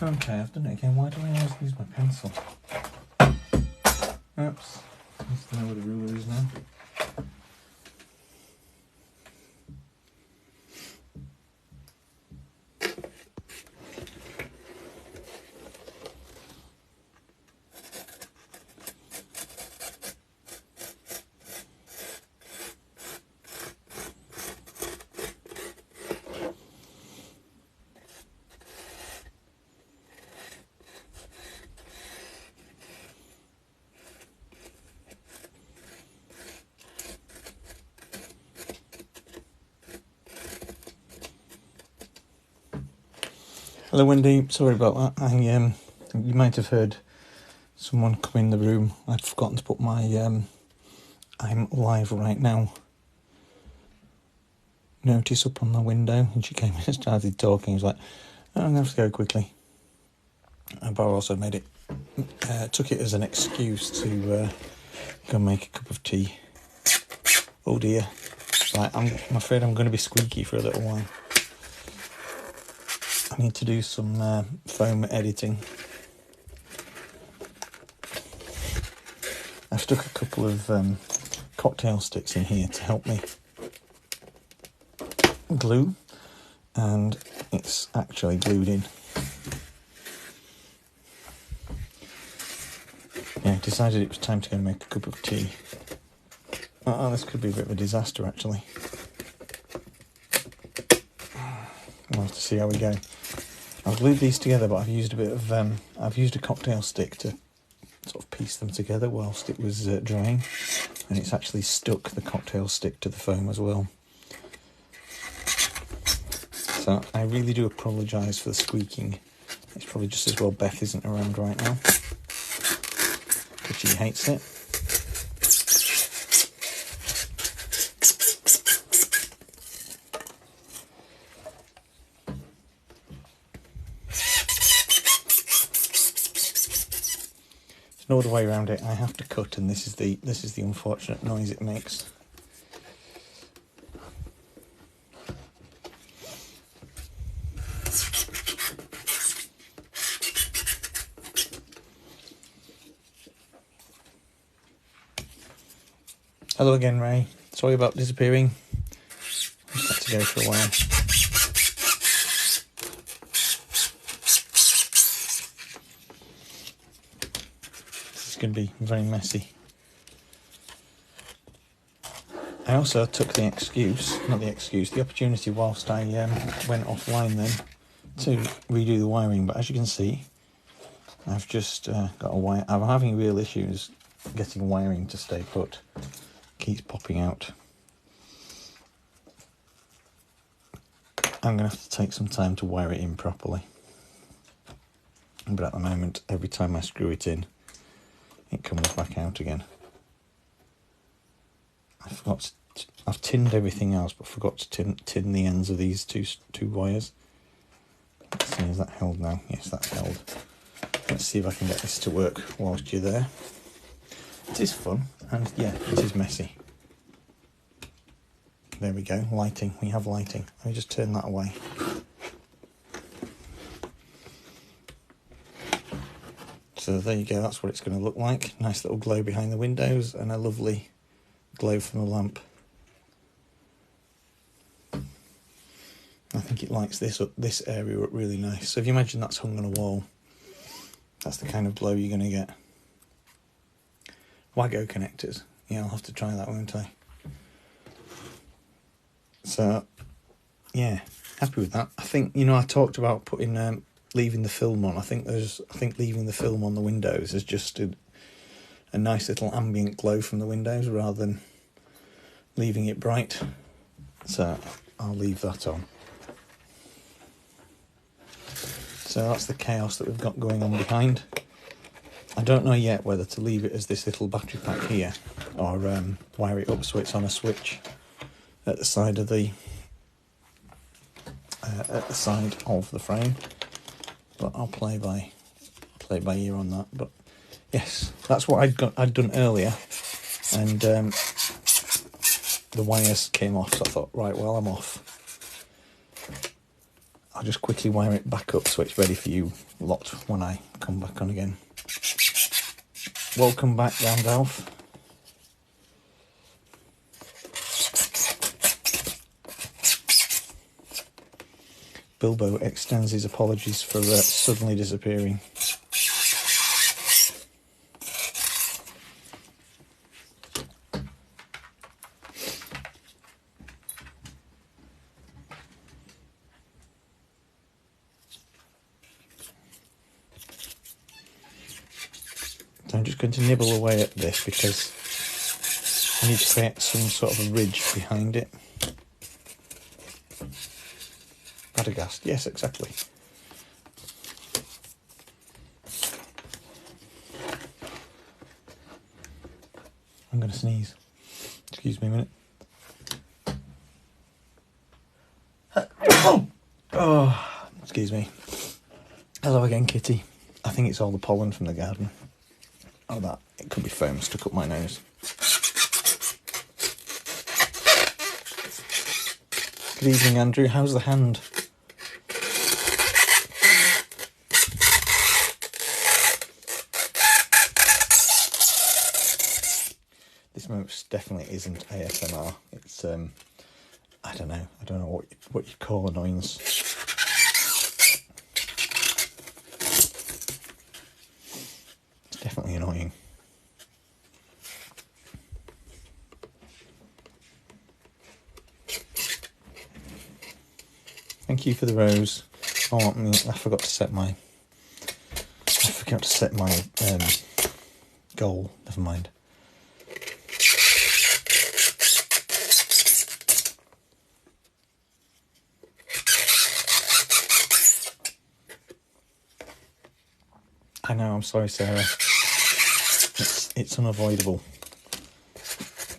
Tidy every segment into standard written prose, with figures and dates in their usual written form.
Okay, I've done it again. Why do I always use my pencil? Oops. I need to know what a ruler is now. Hello Wendy, sorry about that. You might have heard someone come in the room. I'd forgotten to put my I'm live right now notice up on the window, and she came in and started talking. I was like, oh, I'm going to have to go quickly. But I also made it, took it as an excuse to go and make a cup of tea. Oh dear. Right, I'm afraid I'm going to be squeaky for a little while. I need to do some foam editing. I've stuck a couple of cocktail sticks in here to help me glue, and it's actually glued in. Yeah, I decided it was time to go and make a cup of tea. Oh, this could be a bit of a disaster actually. We'll have to see how we go. I've glued these together, but I've used a bit of I've used a cocktail stick to sort of piece them together whilst it was drying, and it's actually stuck the cocktail stick to the foam as well. So I really do apologise for the squeaking. It's probably just as well Beth isn't around right now, because she hates it. No other way around it. I have to cut, and this is the unfortunate noise it makes. Hello again, Ray. Sorry about disappearing. Just had to go for a while. Going to be very messy. I also took the opportunity whilst I went offline then to redo the wiring, but as you can see, I've just got a wire. I'm having real issues getting wiring to stay put. Keeps popping out. I'm going to have to take some time to wire it in properly, but at the moment, every time I screw it in, it comes back out again. I've tinned everything else, but forgot to tin the ends of these two wires. Let's see, is that held now? Yes, that's held. Let's see if I can get this to work whilst you're there. It is fun, and yeah, it is messy. There we go, lighting. We have lighting. Let me just turn that away. So there you go, that's what it's going to look like. Nice little glow behind the windows and a lovely glow from the lamp. I think it lights this area up really nice. So if you imagine that's hung on a wall, that's the kind of glow you're going to get. Wago connectors. Yeah, I'll have to try that, won't I? So, yeah, happy with that. I think, I talked about putting... leaving the film on. I think leaving the film on the windows has just a nice little ambient glow from the windows rather than leaving it bright. So I'll leave that on. So that's the chaos that we've got going on behind. I don't know yet whether to leave it as this little battery pack here or wire it up so it's on a switch at the side of the frame. But I'll play by ear on that. But yes, that's what I'd done earlier, and the wires came off. So I thought, right, well, I'm off. I'll just quickly wire it back up so it's ready for you lot when I come back on again. Welcome back, Gandalf. Bilbo extends his apologies for suddenly disappearing. So I'm just going to nibble away at this because I need to create some sort of a ridge behind it. Radagast, yes, exactly. I'm going to sneeze. Excuse me a minute. Oh, excuse me. Hello again, Kitty. I think it's all the pollen from the garden. Oh, that. It could be foam stuck up my nose. Good evening, Andrew. How's the hand? This most definitely isn't ASMR. It's I don't know what you call annoyance. It's definitely annoying. Thank you for the rose. Oh, I forgot to set my goal. Never mind. I know, I'm sorry, Sarah. It's unavoidable.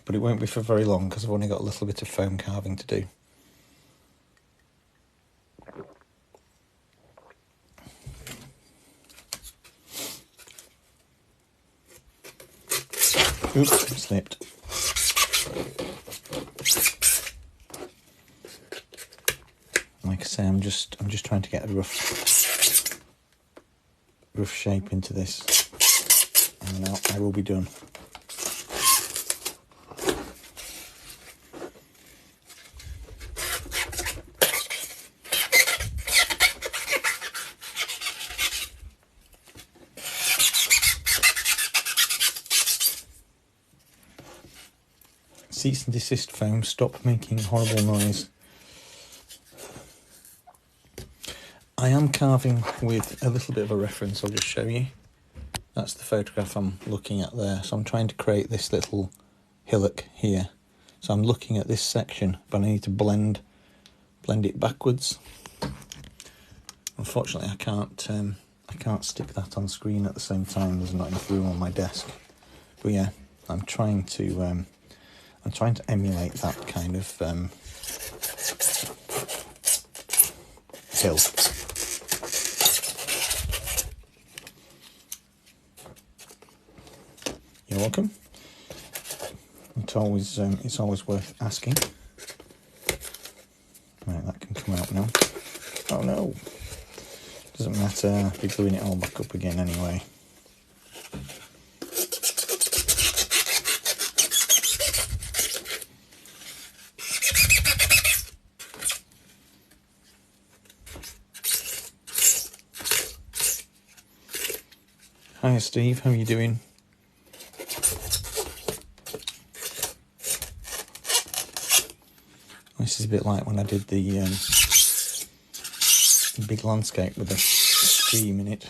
But it won't be for very long because I've only got a little bit of foam carving to do. Oops, slipped. Like I say, I'm just trying to get a rough shape into this, and now I will be done. Cease and desist foam, stop making horrible noise. I am carving with a little bit of a reference, I'll just show you. That's the photograph I'm looking at there. So I'm trying to create this little hillock here. So I'm looking at this section, but I need to blend it backwards. Unfortunately, I can't stick that on screen at the same time. There's not enough room on my desk. But yeah, I'm trying to emulate that kind of hill. You're welcome. It's always worth asking. Right, that can come out now. Oh no! Doesn't matter. I'll be gluing it all back up again anyway. Hi Steve, how are you doing? This is a bit like when I did the big landscape with a stream in it.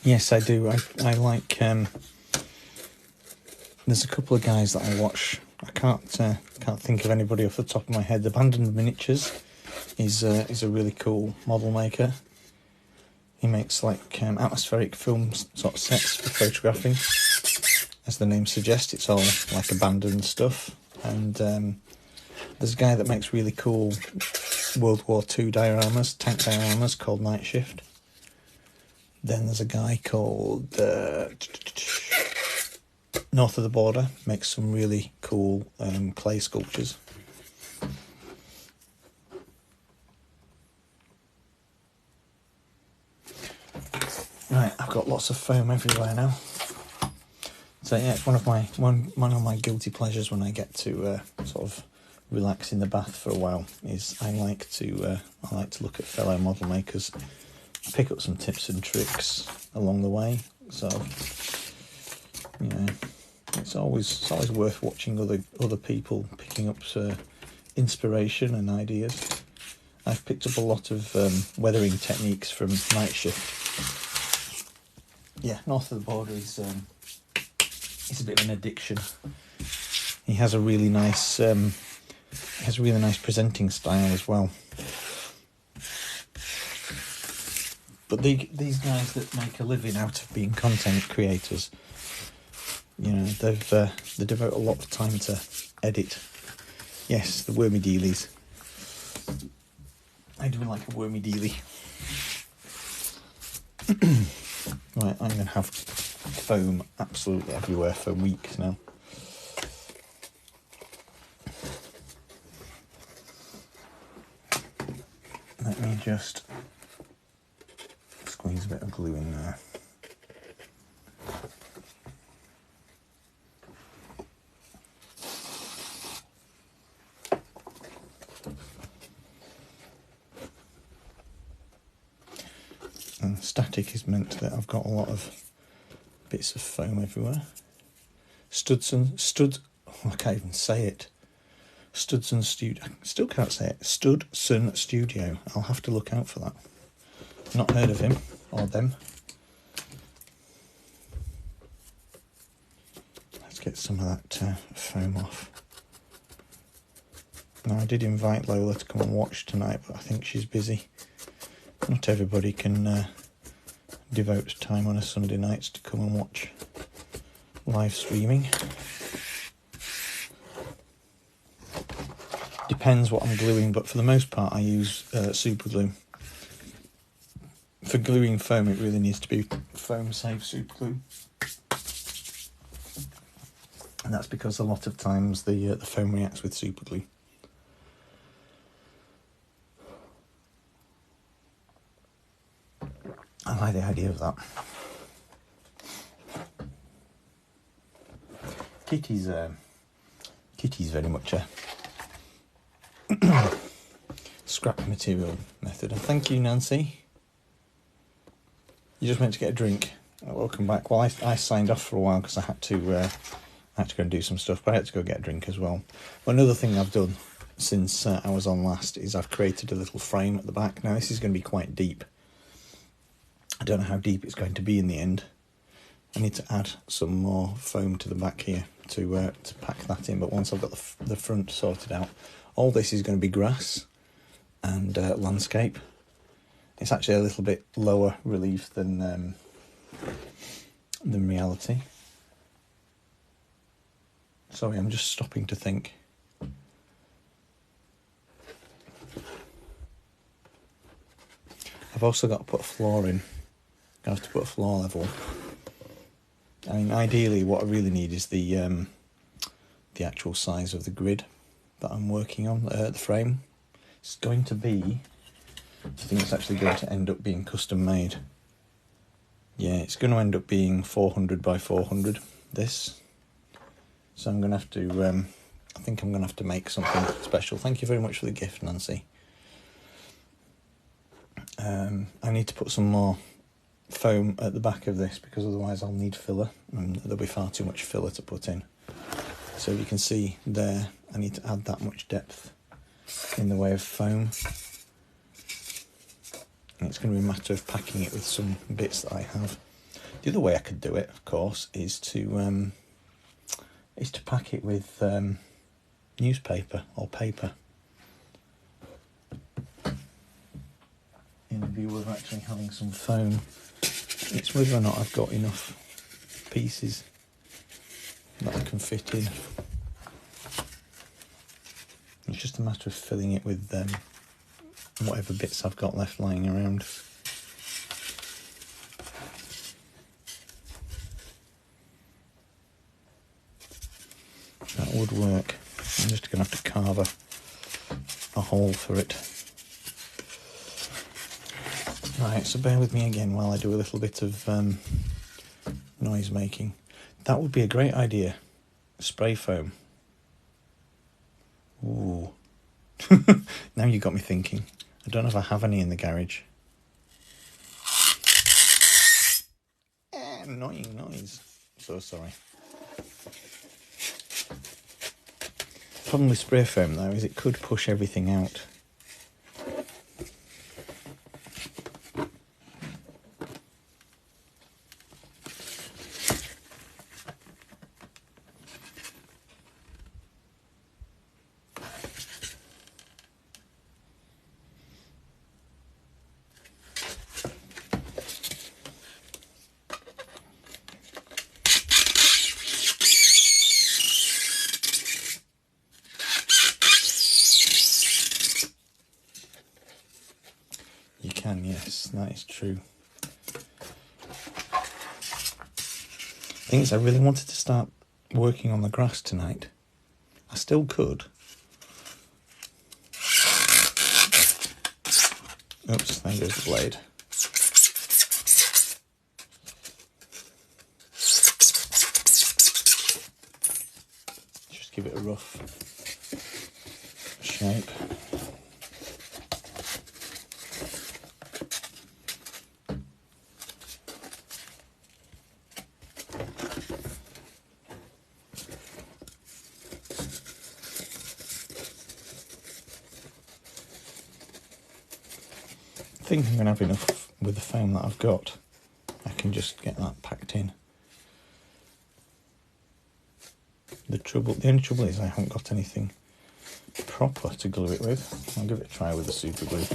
Yes, I do. I like. There's a couple of guys that I watch. I can't think of anybody off the top of my head. Abandoned Miniatures is a really cool model maker. He makes like atmospheric film sort of sets for photographing. As the name suggests, it's all like abandoned stuff. And there's a guy that makes really cool World War II dioramas, tank dioramas, called Night Shift. Then there's a guy called North of the Border, makes some really cool clay sculptures. Right, I've got lots of foam everywhere now. So yeah, it's one of my guilty pleasures when I get to sort of relax in the bath for a while. Is I like to look at fellow model makers, pick up some tips and tricks along the way. So you know, it's always worth watching other people picking up inspiration and ideas. I've picked up a lot of weathering techniques from Night Shift. Yeah, North of the Border is a bit of an addiction. He has a really nice presenting style as well. But these guys that make a living out of being content creators, you know, they devote a lot of time to edit. Yes, the wormy dealies. I do like a wormy dealie. Right, I'm going to have foam absolutely everywhere for weeks now. Let me just squeeze a bit of glue in there. And static is meant that I've got a lot of bits of foam everywhere. I can't even say it. Studson Studio. I still can't say it. Studson Studio. I'll have to look out for that. Not heard of him or them. Let's get some of that foam off. Now, I did invite Lola to come and watch tonight, but I think she's busy. Not everybody can devote time on a Sunday night to come and watch live streaming. Depends what I'm gluing, but for the most part I use super glue. For gluing foam, it really needs to be foam safe super glue, and that's because a lot of times the foam reacts with super glue. I like the idea of that. Kitty's very much a scrap material method. And thank you, Nancy. You just went to get a drink. Welcome back. Well, I signed off for a while because I had to go and do some stuff, but I had to go get a drink as well. Well, another thing I've done since I was on last is I've created a little frame at the back. Now this is going to be quite deep. I don't know how deep it's going to be in the end. I need to add some more foam to the back here to pack that in, but once I've got the front sorted out, all this is going to be grass and landscape. It's actually a little bit lower relief than reality. Sorry, I'm just stopping to think. I've also got to put a floor in. I have to put a floor level. I mean, ideally, what I really need is the actual size of the grid that I'm working on, the frame. It's going to be, I think it's actually going to end up being custom made. Yeah, it's going to end up being 400 by 400, this. So I'm going to have to, I think I'm going to have to make something special. Thank you very much for the gift, Nancy. I need to put some more foam at the back of this because otherwise I'll need filler and there'll be far too much filler to put in. So you can see there, I need to add that much depth in the way of foam. And it's going to be a matter of packing it with some bits that I have. The other way I could do it, of course, is to pack it with newspaper or paper, in view of actually having some foam. It's whether or not I've got enough pieces that I can fit in. It's just a matter of filling it with whatever bits I've got left lying around. That would work. I'm just going to have to carve a hole for it. Right, so bear with me again while I do a little bit of noise making. That would be a great idea. Spray foam. Ooh. Now you got me thinking. I don't know if I have any in the garage. Annoying noise. So sorry. Problem with spray foam though is it could push everything out. You can, yes, that is true. Thing is, I really wanted to start working on the grass tonight. I still could. Oops, there goes the blade. Just give it a rough shape. I think I'm going to have enough with the foam that I've got. I can just get that packed in. The only trouble is I haven't got anything proper to glue it with. I'll give it a try with the super glue.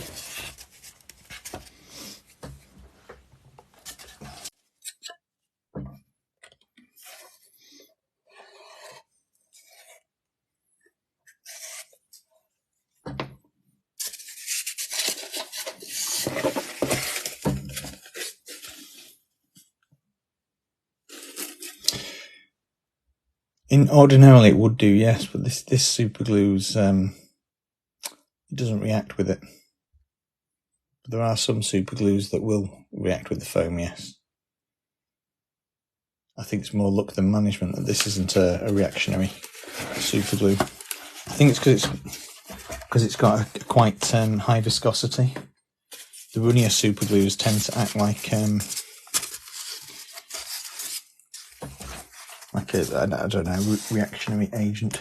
Ordinarily it would do, yes, but this super glue's it doesn't react with it. There are some super glues that will react with the foam, yes. I think it's more luck than management that this isn't a reactionary super glue. I think it's because it's got a quite high viscosity. The runnier super glues tend to act like I don't know, reactionary agent.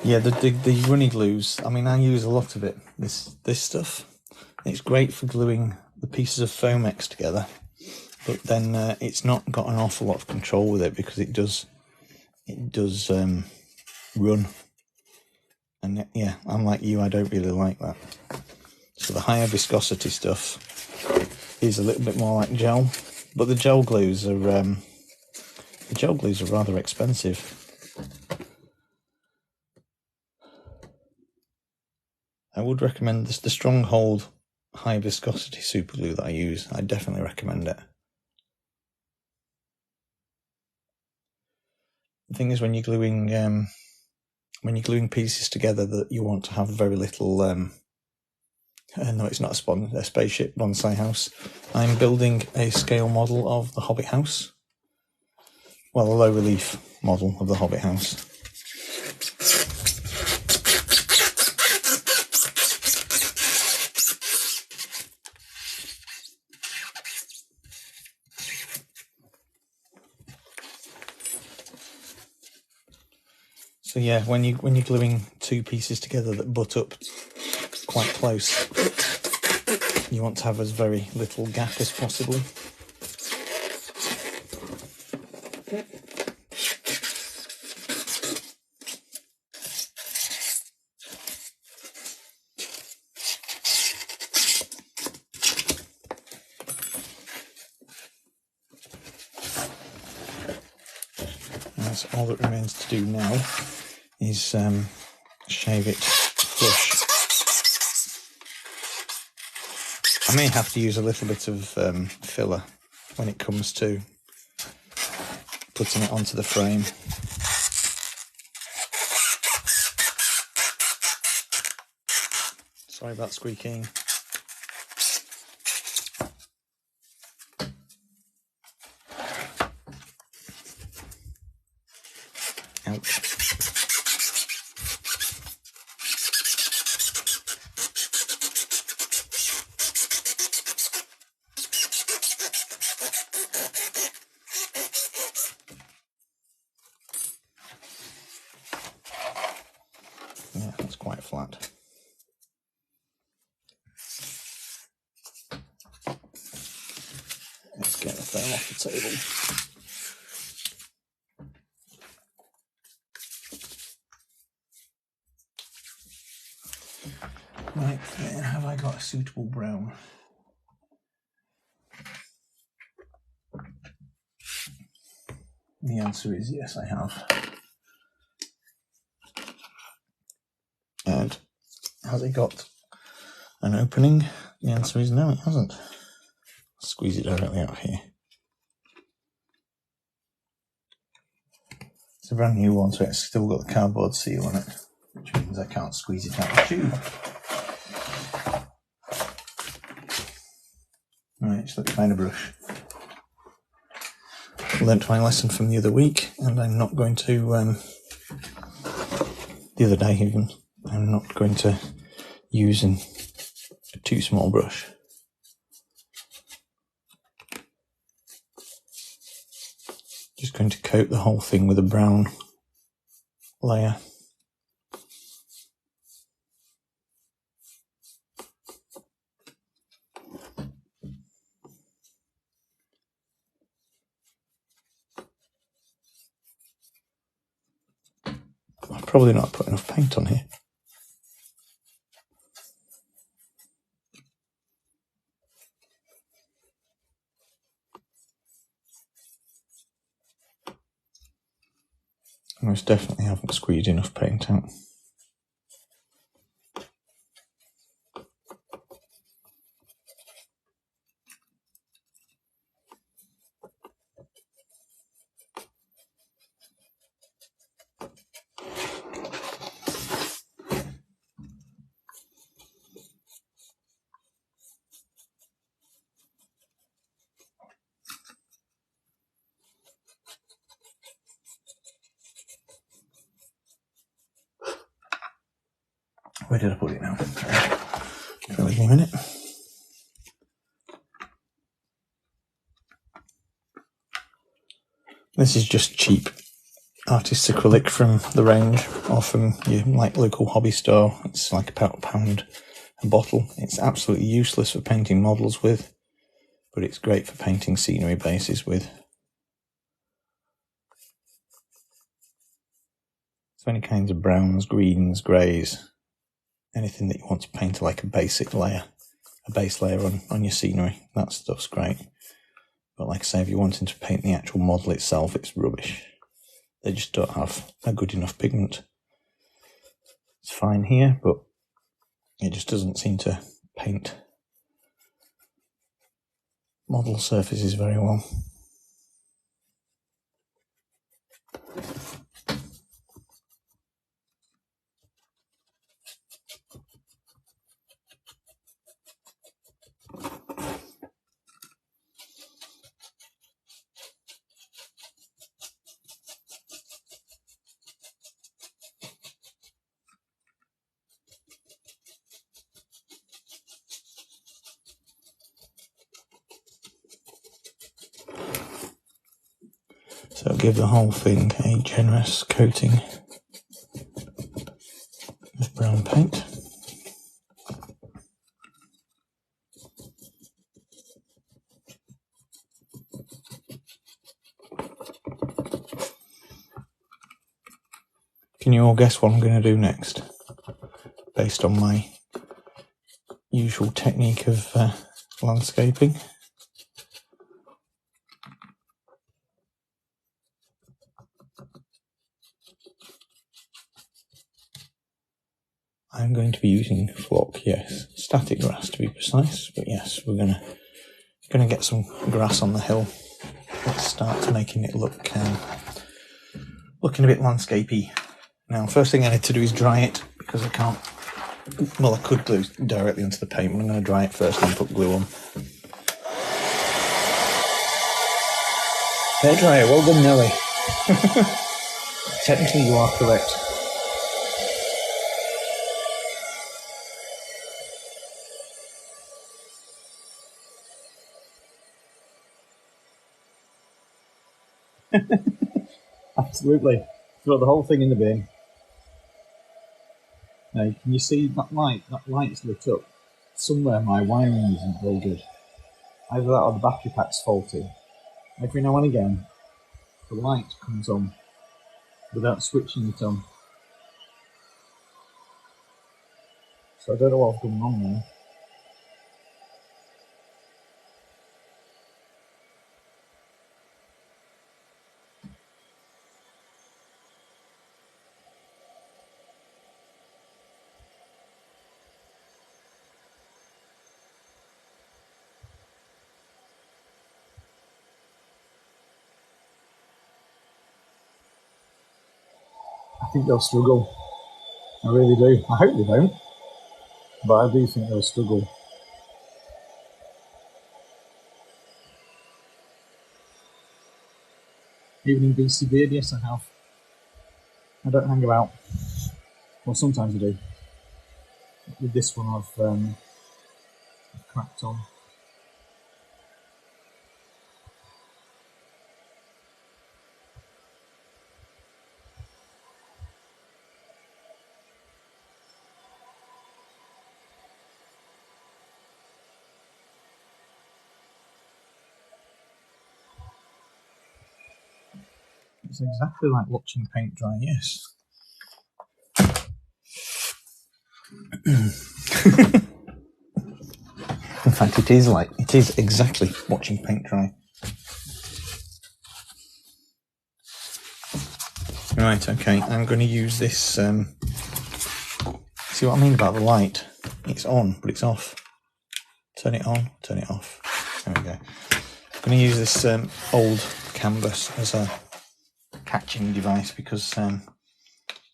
Yeah, the runny glues, I mean, I use a lot of it, this stuff. It's great for gluing the pieces of Foamex together, but then it's not got an awful lot of control with it because it does run. And yeah, unlike you, I don't really like that. So the higher viscosity stuff is a little bit more like gel, but the gel glues are rather expensive. I would recommend the Stronghold high viscosity super glue that I use. I definitely recommend it. The thing is, when you're gluing pieces together, that you want to have very little no, it's not a spaceship bonsai house. I'm building a scale model of the Hobbit house. Well, a low relief model of the Hobbit house. So yeah, when you're gluing two pieces together that butt up quite close, you want to have as very little gap as possible. That's all that remains to do now is shave it flush. I may have to use a little bit of filler when it comes to putting it onto the frame. Sorry about squeaking. Ouch. Yeah, that's quite flat. Let's get the foam off the table. Right, then have I got a suitable brown? The answer is yes, I have. And has it got an opening? The answer is no, it hasn't. Squeeze it directly out here. It's a brand new one, so it's still got the cardboard seal on it, which means I can't squeeze it out of the tube. Right, so let's find a brush. Learnt my lesson from the other week, and I'm not going to, the other day even, I'm not going to use a too small brush. Just going to coat the whole thing with a brown layer. I've probably not put enough paint on here. I most definitely haven't squeezed enough paint out. Where did I put it now? Bear with me a minute. This is just cheap artist's acrylic from the range, or from your local hobby store. It's like about £1 a bottle. It's absolutely useless for painting models with, but it's great for painting scenery bases with. So any kinds of browns, greens, greys, anything that you want to paint like a basic layer, a base layer on your scenery, that stuff's great. But like I say, if you're wanting to paint the actual model itself, it's rubbish. They just don't have a good enough pigment. It's fine here, but it just doesn't seem to paint model surfaces very well. So give the whole thing a generous coating of brown paint. Can you all guess what I'm going to do next? Based on my usual technique of landscaping. I'm going to be using flock, yes, static grass to be precise, but yes, we're gonna get some grass on the hill. Let's start making it look looking a bit landscapey. Now, first thing I need to do is dry it because I can't. Well, I could glue directly onto the paint, but I'm going to dry it first and put glue on. Hairdryer, well done, Nelly. Technically, you are correct. Absolutely. Throw the whole thing in the bin. Now, can you see that light? That light's lit up. Somewhere my wiring isn't very good. Either that or the battery pack's faulty. Every now and again, the light comes on without switching it on. So I don't know what's going on there. I think they'll struggle. I really do. I hope they don't, but I do think they'll struggle. Evening BC Beard, yes I have. I don't hang about. Well, sometimes I do. With this one I've cracked on. It's exactly like watching paint dry, yes. In fact, it is exactly watching paint dry. Right, okay, I'm going to use this, see what I mean about the light? It's on, but it's off. Turn it on, turn it off. There we go. I'm going to use this old canvas as a catching device because I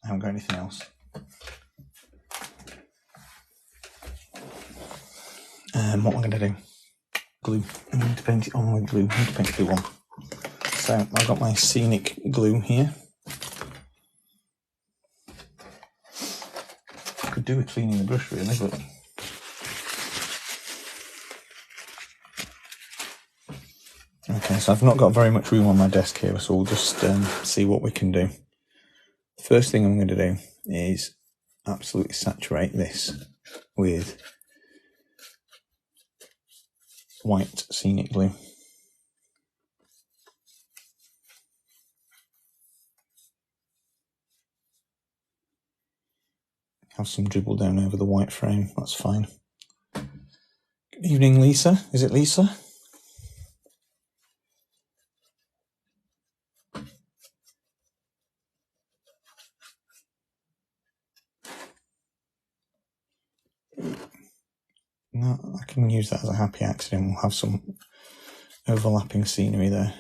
haven't got anything else. What am I going to do? Glue. I need to paint it on with glue. I need to paint glue on. So I've got my scenic glue here. I could do with cleaning the brush really, but okay, so I've not got very much room on my desk here, so we'll just see what we can do. First thing I'm going to do is absolutely saturate this with white scenic glue. Have some dribble down over the white frame, that's fine. Good evening, Lisa. Is it Lisa? No, I can use that as a happy accident. We'll have some overlapping scenery there.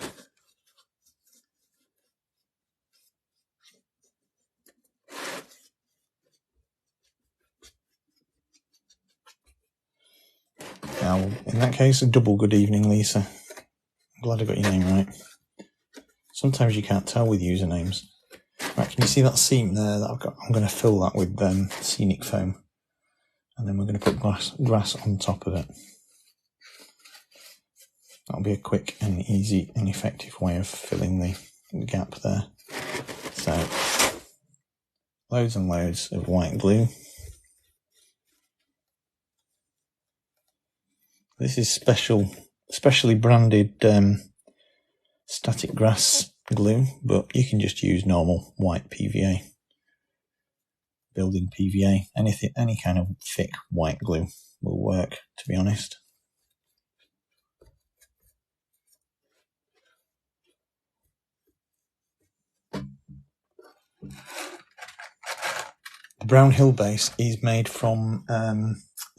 Now, in that case, a double good evening, Lisa. I'm glad I got your name right. Sometimes you can't tell with usernames. Right, can you see that seam there that I've got? I'm going to fill that with scenic foam. And then we're going to put grass on top of it. That'll be a quick and easy and effective way of filling gap there. So loads and loads of white glue. This is specially branded static grass glue, but you can just use normal white PVA, building PVA. Any kind of thick white glue will work, to be honest. The Brown Hill base is made from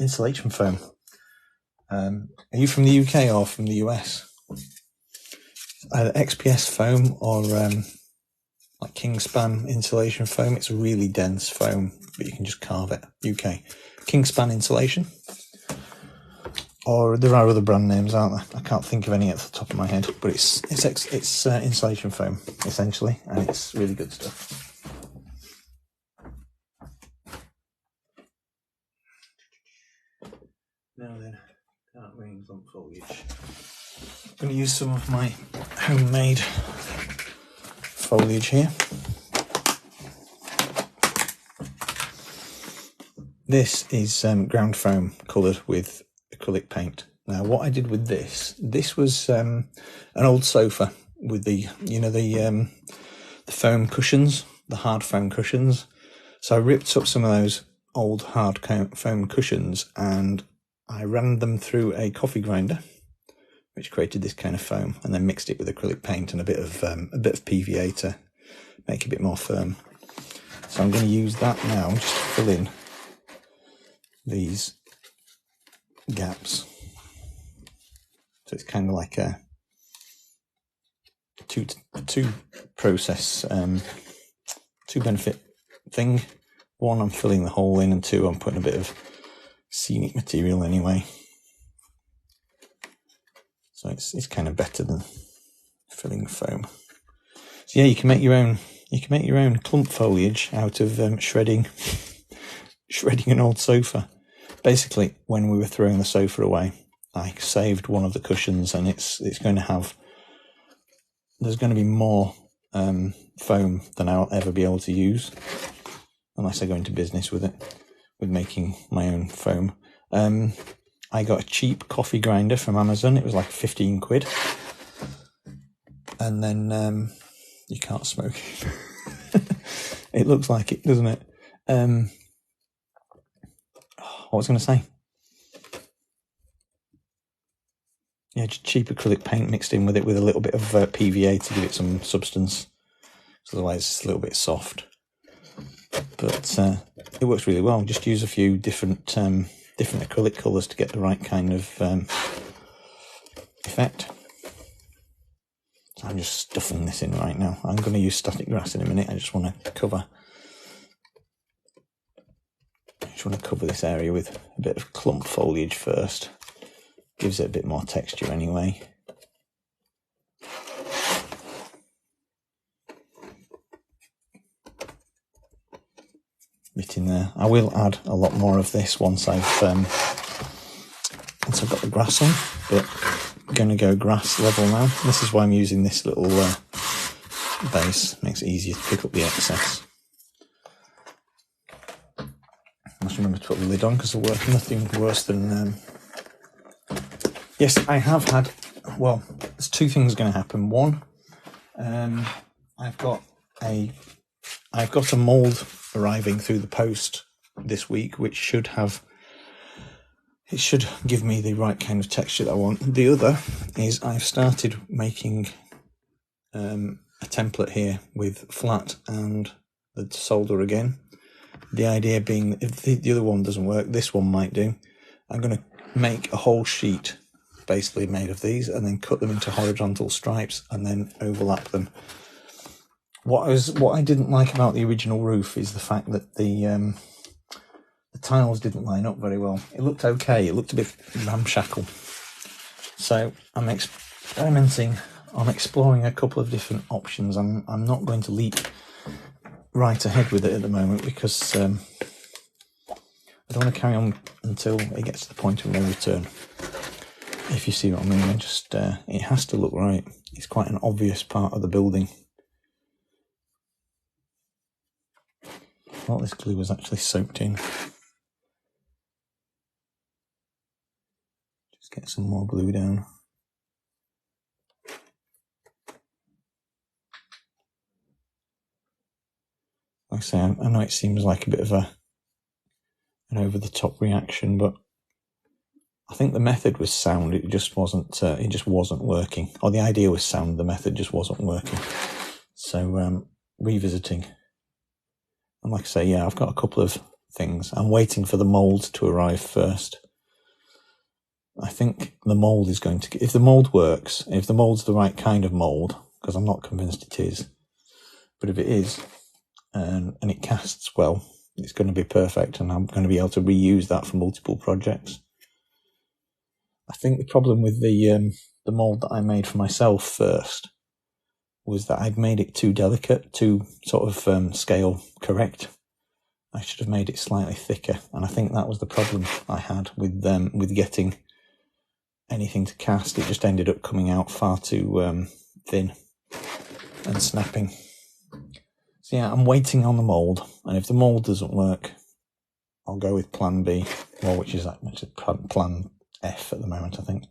insulation foam. Are you from the UK or from the US? Either XPS foam or like Kingspan insulation foam. It's a really dense foam, but you can just carve it. UK Kingspan insulation. Or there are other brand names, aren't there? I can't think of any at the top of my head, but it's insulation foam essentially, and it's really good stuff. Now then, dark green clump foliage. I'm going to use some of my homemade foliage here. This is ground foam coloured with acrylic paint. Now, what I did with this was an old sofa with the foam cushions, the hard foam cushions. So I ripped up some of those old hard foam cushions and I ran them through a coffee grinder, which created this kind of foam, and then mixed it with acrylic paint and a bit of PVA to make it a bit more firm. So I'm going to use that now just to fill in these gaps. So it's kind of like a two process, two benefit thing. One, I'm filling the hole in, and two, I'm putting a bit of scenic material anyway. So it's kind of better than filling foam. So yeah, you can make your own clump foliage out of shredding an old sofa. Basically, when we were throwing the sofa away, I saved one of the cushions, and there's going to be more foam than I'll ever be able to use, unless I go into business with making my own foam. I got a cheap coffee grinder from Amazon. It was like 15 quid. And then you can't smoke it. It looks like it, doesn't it? What was I going to say? Yeah, just cheap acrylic paint mixed in with it with a little bit of PVA to give it some substance. So otherwise it's a little bit soft. But it works really well. Just use a few different acrylic colours to get the right kind of effect. So I'm just stuffing this in right now. I'm going to use static grass in a minute. I just want to cover this area with a bit of clump foliage first. Gives it a bit more texture anyway. Bit in there. I will add a lot more of this once I've got the grass on, but I'm going to go grass level now. This is why I'm using this little base. Makes it easier to pick up the excess. I must remember to put the lid on because there's nothing worse than. Yes, I have had. Well, there's two things going to happen. One, I've got a mould arriving through the post this week, which should give me the right kind of texture that I want. The other is I've started making a template here with flat and the solder again. The idea being, if the other one doesn't work, this one might do. I'm going to make a whole sheet basically made of these and then cut them into horizontal stripes and then overlap them. What I didn't like about the original roof is the fact that the tiles didn't line up very well. It looked okay. It looked a bit ramshackle. So I'm experimenting. I'm exploring a couple of different options. I'm not going to leap right ahead with it at the moment because I don't want to carry on until it gets to the point of no return. If you see what I mean, it has to look right. It's quite an obvious part of the building. thought this glue was actually soaked in. Just get some more glue down. Like I say, I know it seems like a bit of an over-the-top reaction, but I think the method was sound. It just wasn't. It just wasn't working. Or the idea was sound. The method just wasn't working. So revisiting. And like I say, yeah, I've got a couple of things. I'm waiting for the mould to arrive first. I think the mould is going to. If the mould works, if the mould's the right kind of mould, because I'm not convinced it is, but if it is, and it casts well, it's going to be perfect, and I'm going to be able to reuse that for multiple projects. I think the problem with the mould that I made for myself first was that I'd made it too delicate, too sort of scale correct. I should have made it slightly thicker, and I think that was the problem I had with getting anything to cast. It just ended up coming out far too thin and snapping. So yeah, I'm waiting on the mould, and if the mould doesn't work, I'll go with plan B, or which is plan F at the moment, I think.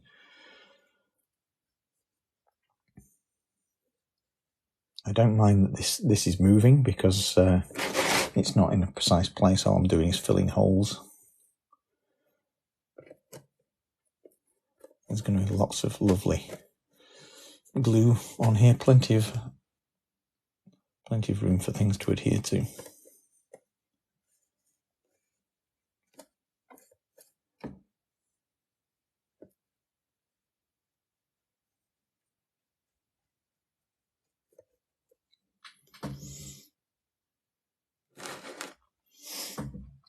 I don't mind that this is moving, because it's not in a precise place. All I'm doing is filling holes. There's going to be lots of lovely glue on here, plenty of room for things to adhere to.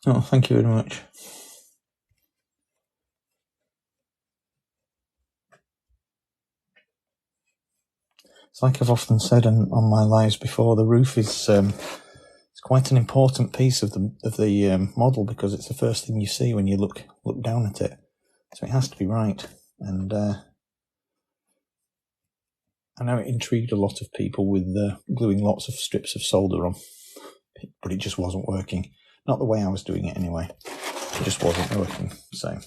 Oh, thank you very much. It's like I've often said on my lives before, the roof is it's quite an important piece of the model, because it's the first thing you see when you look down at it. So it has to be right. And I know it intrigued a lot of people with gluing lots of strips of solder on, but it just wasn't working. Not the way I was doing it anyway. It just wasn't working. So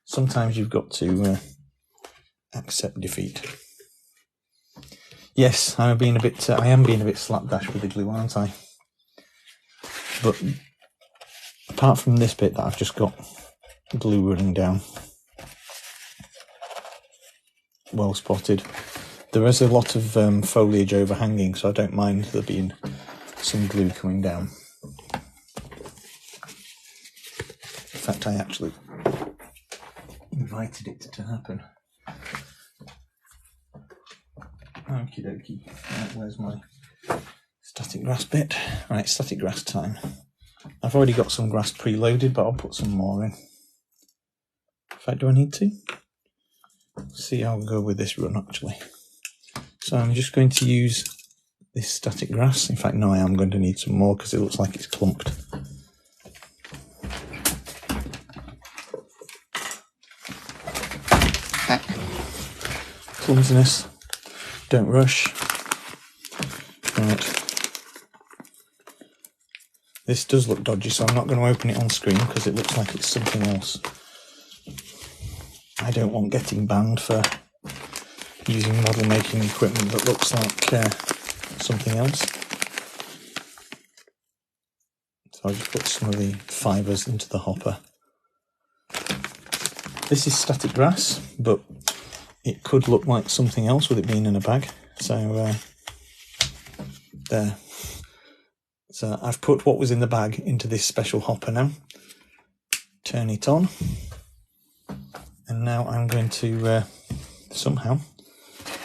sometimes you've got to accept defeat. Yes, I am being a bit slapdash with the glue, aren't I? But apart from this bit that I've just got glue running down, well spotted. There is a lot of foliage overhanging, so I don't mind there being some glue coming down. In fact, I actually invited it to happen. Okie dokie. Right, where's my static grass bit? Right, static grass time. I've already got some grass preloaded, but I'll put some more in. In fact, do I need to? See how we go with this run, actually. So I'm just going to use this static grass. In fact, no, I am going to need some more, because it looks like it's clumped. Clumsiness. Don't rush. Right. This does look dodgy, so I'm not going to open it on screen, because it looks like it's something else. I don't want getting banned for using model making equipment that looks like something else. So I'll just put some of the fibres into the hopper. This is static grass, but it could look like something else with it being in a bag. So there. So I've put what was in the bag into this special hopper now. Turn it on. And now I'm going to somehow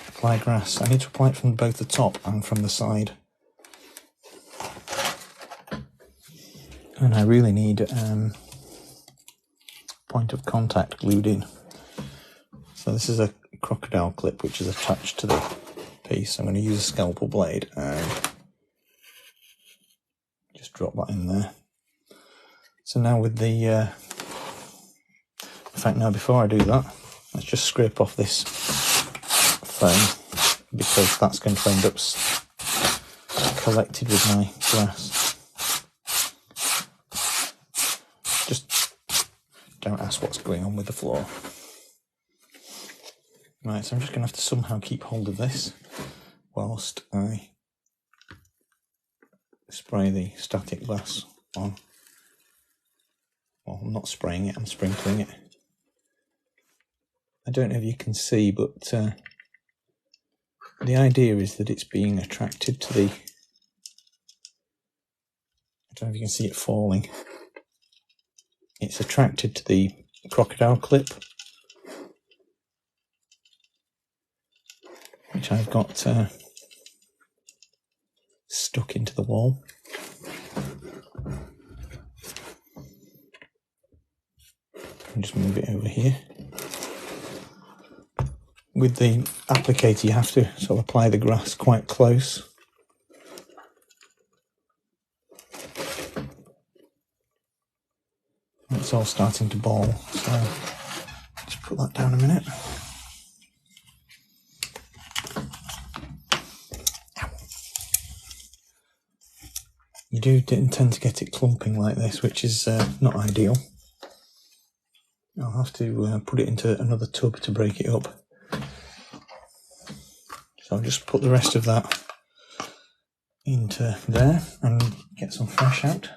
apply grass. I need to apply it from both the top and from the side. And I really need point of contact glued in. So this is a crocodile clip which is attached to the piece. I'm going to use a scalpel blade and just drop that in there. So now with the in fact, now before I do that, let's just scrape off this foam, because that's going to end up collected with my grass. that's what's going on with the floor. Right, so I'm just going to have to somehow keep hold of this whilst I spray the static glass on. Well, I'm not spraying it, I'm sprinkling it. I don't know if you can see, but the idea is that it's being attracted to the... I don't know if you can see it falling. It's attracted to the crocodile clip, which I've got stuck into the wall. And just move it over here. With the applicator, you have to sort of apply the grass quite close. It's all starting to ball, so just put that down a minute. You do tend to get it clumping like this, which is not ideal. I'll have to put it into another tub to break it up. So I'll just put the rest of that into there and get some fresh out.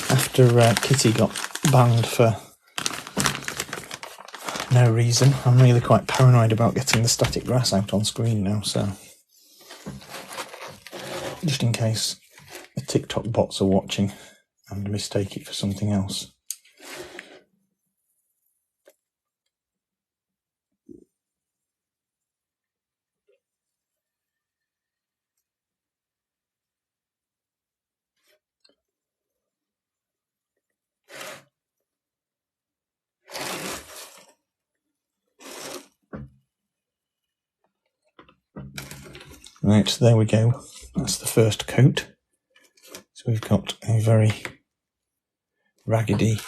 After Kitty got banned for no reason, I'm really quite paranoid about getting the static grass out on screen now, so just in case the TikTok bots are watching and mistake it for something else. Right, so there we go. That's the first coat. So we've got a very raggedy,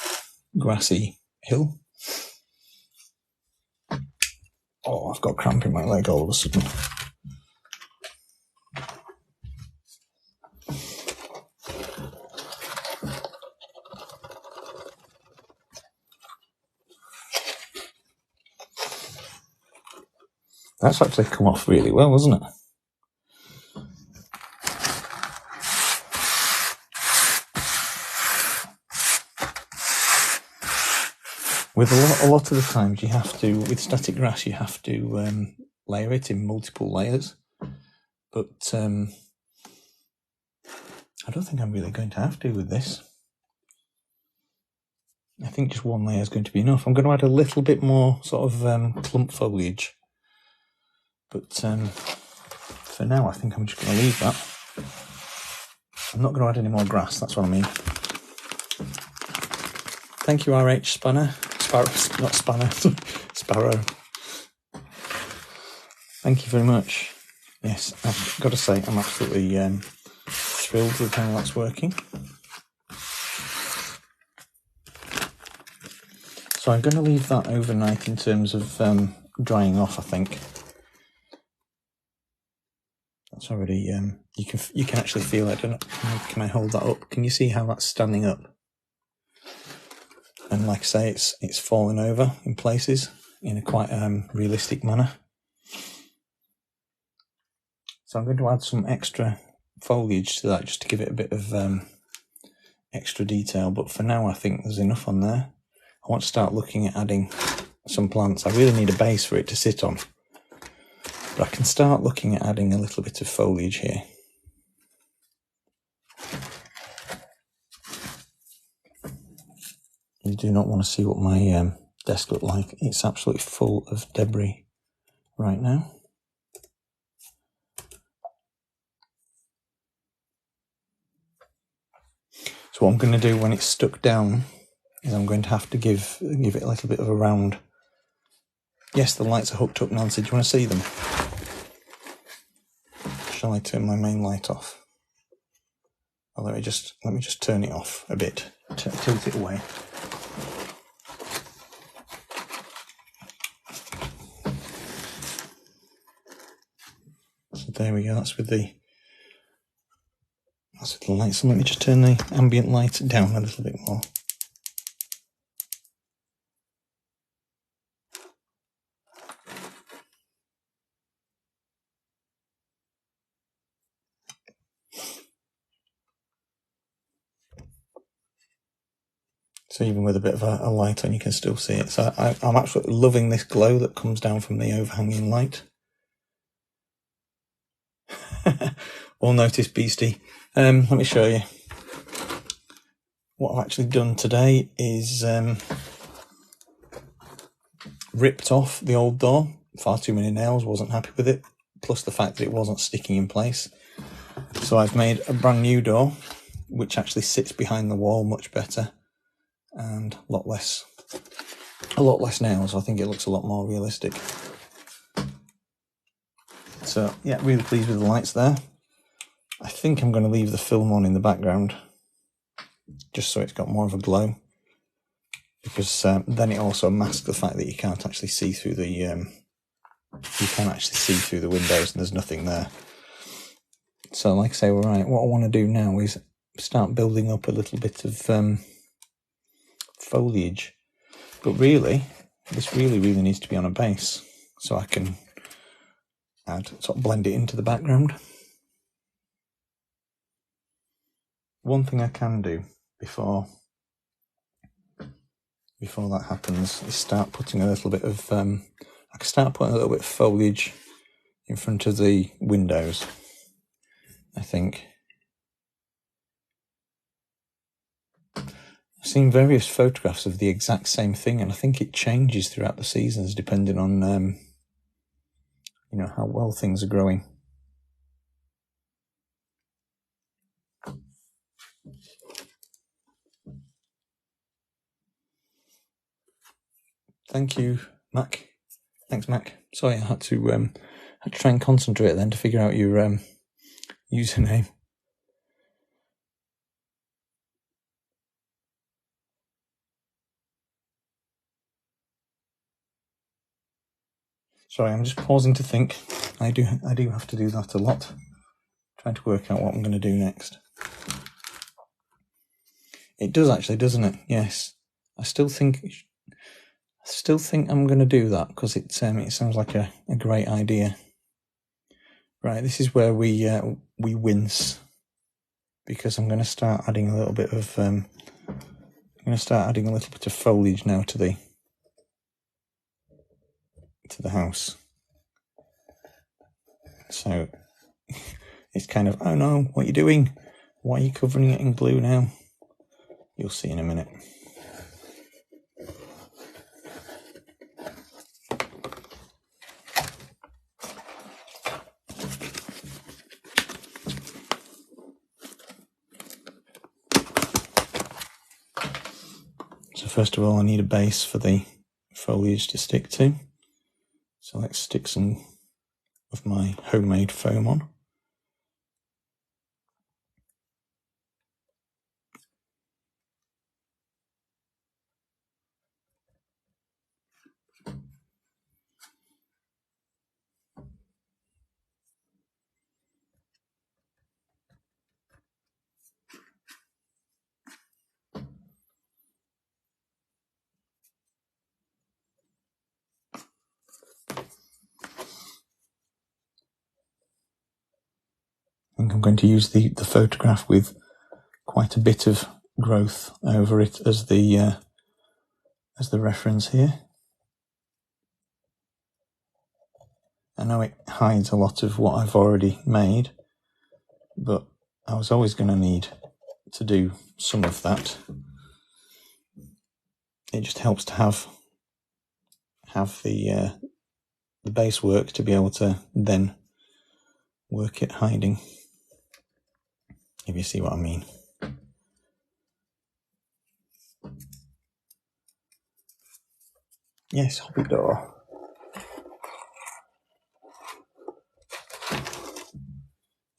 grassy hill. Oh, I've got cramp in my leg all of a sudden. That's actually come off really well, hasn't it? With a lot of the times you have to, with static grass, you have to layer it in multiple layers. But I don't think I'm really going to have to with this. I think just one layer is going to be enough. I'm going to add a little bit more sort of clump foliage. But for now, I think I'm just going to leave that. I'm not going to add any more grass, that's what I mean. Thank you, RH Spanner. Sparrow, not Spanner, Sparrow. Thank you very much. Yes, I've got to say, I'm absolutely thrilled with how that's working. So I'm going to leave that overnight in terms of drying off, I think. That's already, you can actually feel it. Can I hold that up? Can you see how that's standing up? And like I say, it's falling over in places in a quite realistic manner. So I'm going to add some extra foliage to that just to give it a bit of extra detail. But for now, I think there's enough on there. I want to start looking at adding some plants. I really need a base for it to sit on. But I can start looking at adding a little bit of foliage here. You do not want to see what my desk looked like. It's absolutely full of debris right now. So what I'm going to do when it's stuck down is I'm going to have to give it a little bit of a round. Yes, the lights are hooked up, Nancy. Do you want to see them? Shall I turn my main light off? Oh, let me just turn it off a bit. Tilt it away. There we go. That's with the light. So let me just turn the ambient light down a little bit more. So even with a bit of a light on, you can still see it. So I'm absolutely loving this glow that comes down from the overhanging light. All notice beastie. Let me show you. What I've actually done today is ripped off the old door. Far too many nails, wasn't happy with it. Plus the fact that it wasn't sticking in place. So I've made a brand new door, which actually sits behind the wall much better. And a lot less nails. I think it looks a lot more realistic. So yeah, really pleased with the lights there. I think I'm going to leave the film on in the background, just so it's got more of a glow, because then it also masks the fact that you can't actually see through the windows, and there's nothing there. So like I say, all right, what I want to do now is start building up a little bit of foliage, but really this really needs to be on a base, so I can sort of blend it into the background. One thing I can do before that happens is start putting a little bit of I can start putting a little bit of foliage in front of the windows, I think. I've seen various photographs of the exact same thing, and I think it changes throughout the seasons depending on how well things are growing. Thank you, Mac. Thanks, Mac. Sorry, I had to try and concentrate then to figure out your username. Sorry, I'm just pausing to think. I do have to do that a lot. Trying to work out what I'm going to do next. It does actually, doesn't it? Yes. I still think I'm going to do that because it sounds like a great idea. Right, this is where we wince, because I'm going to start adding a little bit of foliage now to the house. So it's kind of, oh no, what are you doing? Why are you covering it in glue now? You'll see in a minute. So first of all, I need a base for the foliage to stick to. So let's stick some of my homemade foam on. I think I'm going to use the photograph with quite a bit of growth over it as the reference here. I know it hides a lot of what I've already made, but I was always going to need to do some of that. It just helps to have the base work to be able to then work it hiding, if you see what I mean. Yes, hobby door.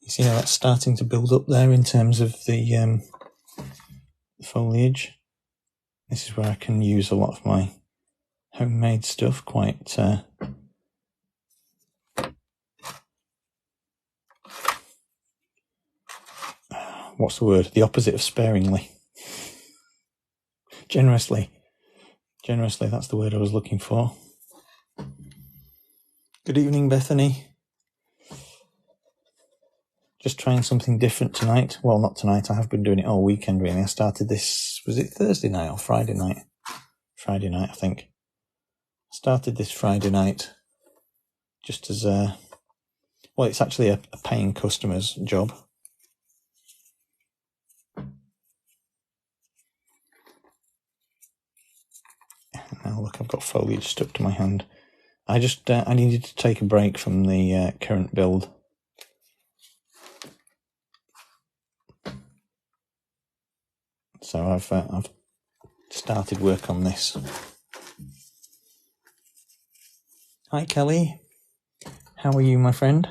You see how that's starting to build up there in terms of the foliage. This is where I can use a lot of my homemade stuff quite what's the word? The opposite of sparingly. Generously. Generously, that's the word I was looking for. Good evening, Bethany. Just trying something different tonight. Well, not tonight. I have been doing it all weekend, really. I started this, was it Thursday night or Friday night? Friday night, I think. Started this Friday night just as well, it's actually a paying customer's job. Now look, I've got foliage stuck to my hand. I needed to take a break from the current build. So I've started work on this. Hi Kelly, how are you, my friend?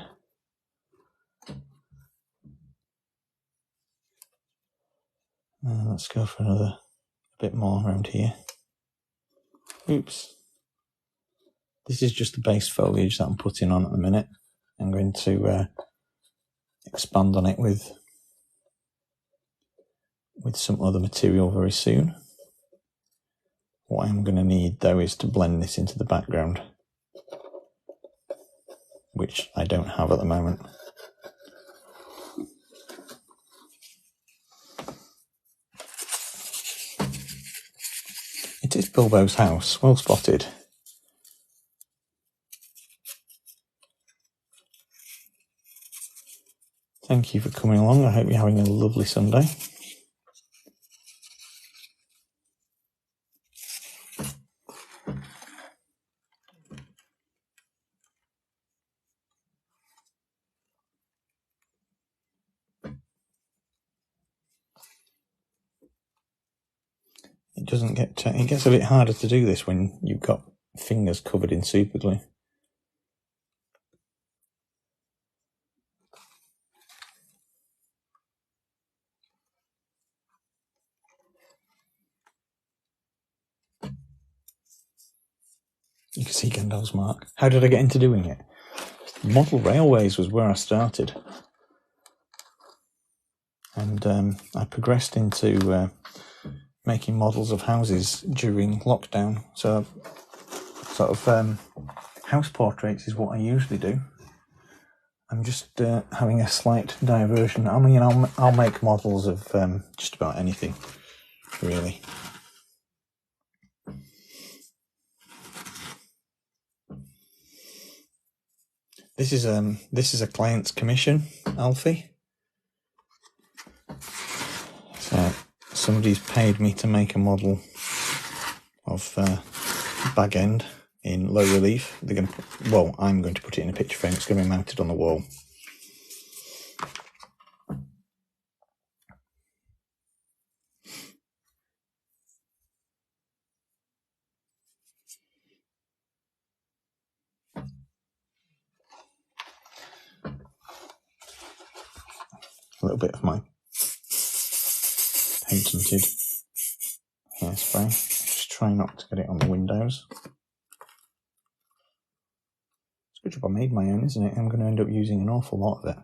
Let's go for another bit more around here. Oops. This is just the base foliage that I'm putting on at the minute. I'm going to expand on it with some other material very soon. What I'm going to need though is to blend this into the background, which I don't have at the moment. It is Bilbo's house, well spotted. Thank you for coming along. I hope you're having a lovely Sunday. It gets a bit harder to do this when you've got fingers covered in super glue. You can see Gandalf's mark. How did I get into doing it? Model railways was where I started. And I progressed into making models of houses during lockdown. So sort of house portraits is what I usually do. I'm just having a slight diversion. I mean, I'll make models of just about anything, really. This is a client's commission, Alfie. So somebody's paid me to make a model of bag end in low relief. I'm going to put it in a picture frame. It's going to be mounted on the wall. A little bit of my paint tinted hairspray. Just try not to get it on the windows. It's a good job I made my own, isn't it? I'm going to end up using an awful lot of it.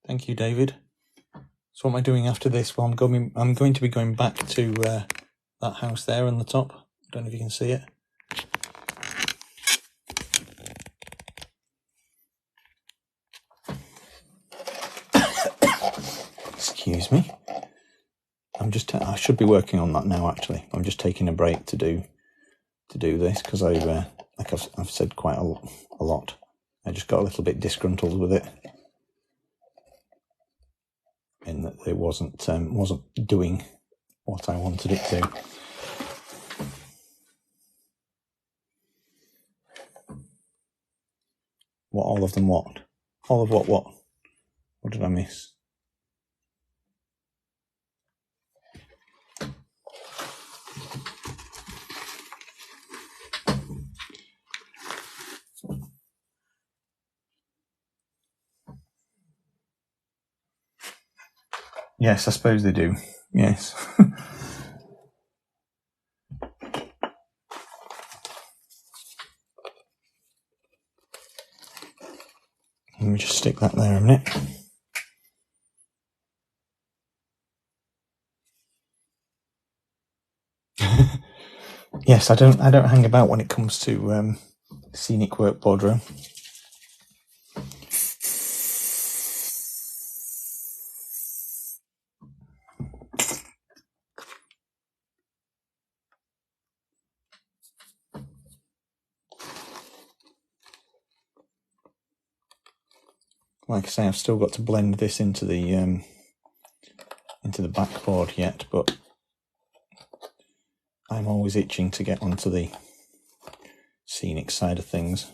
Thank you, David. So what am I doing after this? Well, I'm going to be going back to that house there on the top. I don't know if you can see it. Excuse me. I should be working on that now. Actually, I'm just taking a break to do this because I've said quite a lot. I just got a little bit disgruntled with it, in that it wasn't doing what I wanted it to. What, all of them what? All of what? What did I miss? Yes, I suppose they do. Yes. me just stick that there a minute. Yes, I don't hang about when it comes to scenic work boardroom. Like I say, I've still got to blend this into the backboard yet, but I'm always itching to get onto the scenic side of things.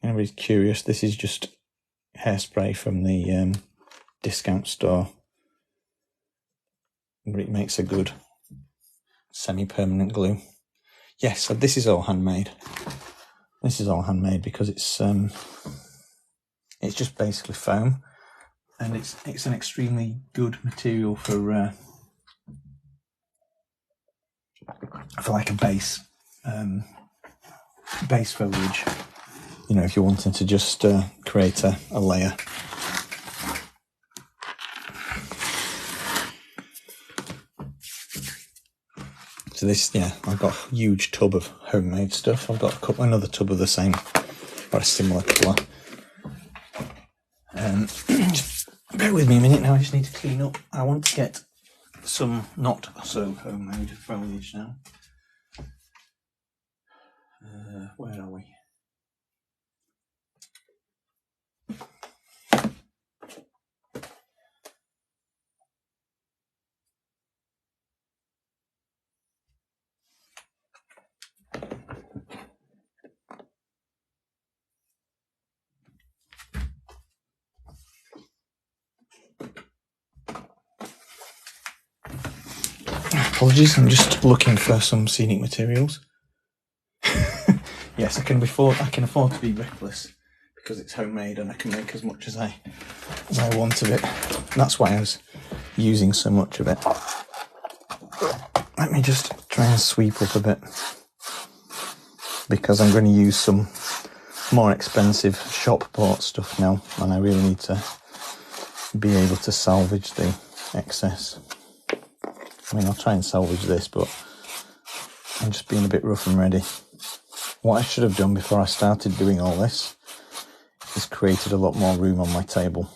Anybody's curious, this is just hairspray from the discount store, but it makes a good semi-permanent glue. Yes, so this is all handmade. This is all handmade because it's just basically foam, and it's an extremely good material for like a base foliage. You know, if you're wanting to just create a layer. So this, yeah, I've got a huge tub of homemade stuff. I've got another tub of the same, or a similar colour. Just bear with me a minute now, I just need to clean up. I want to get some not so homemade foliage now. Where are we? Apologies, I'm just looking for some scenic materials. Yes, I can afford to be reckless because it's homemade and I can make as much as I want of it. That's why I was using so much of it. Let me just try and sweep up a bit because I'm going to use some more expensive shop bought stuff now, and I really need to be able to salvage the excess. I mean, I'll try and salvage this, but I'm just being a bit rough and ready. What I should have done before I started doing all this is created a lot more room on my table.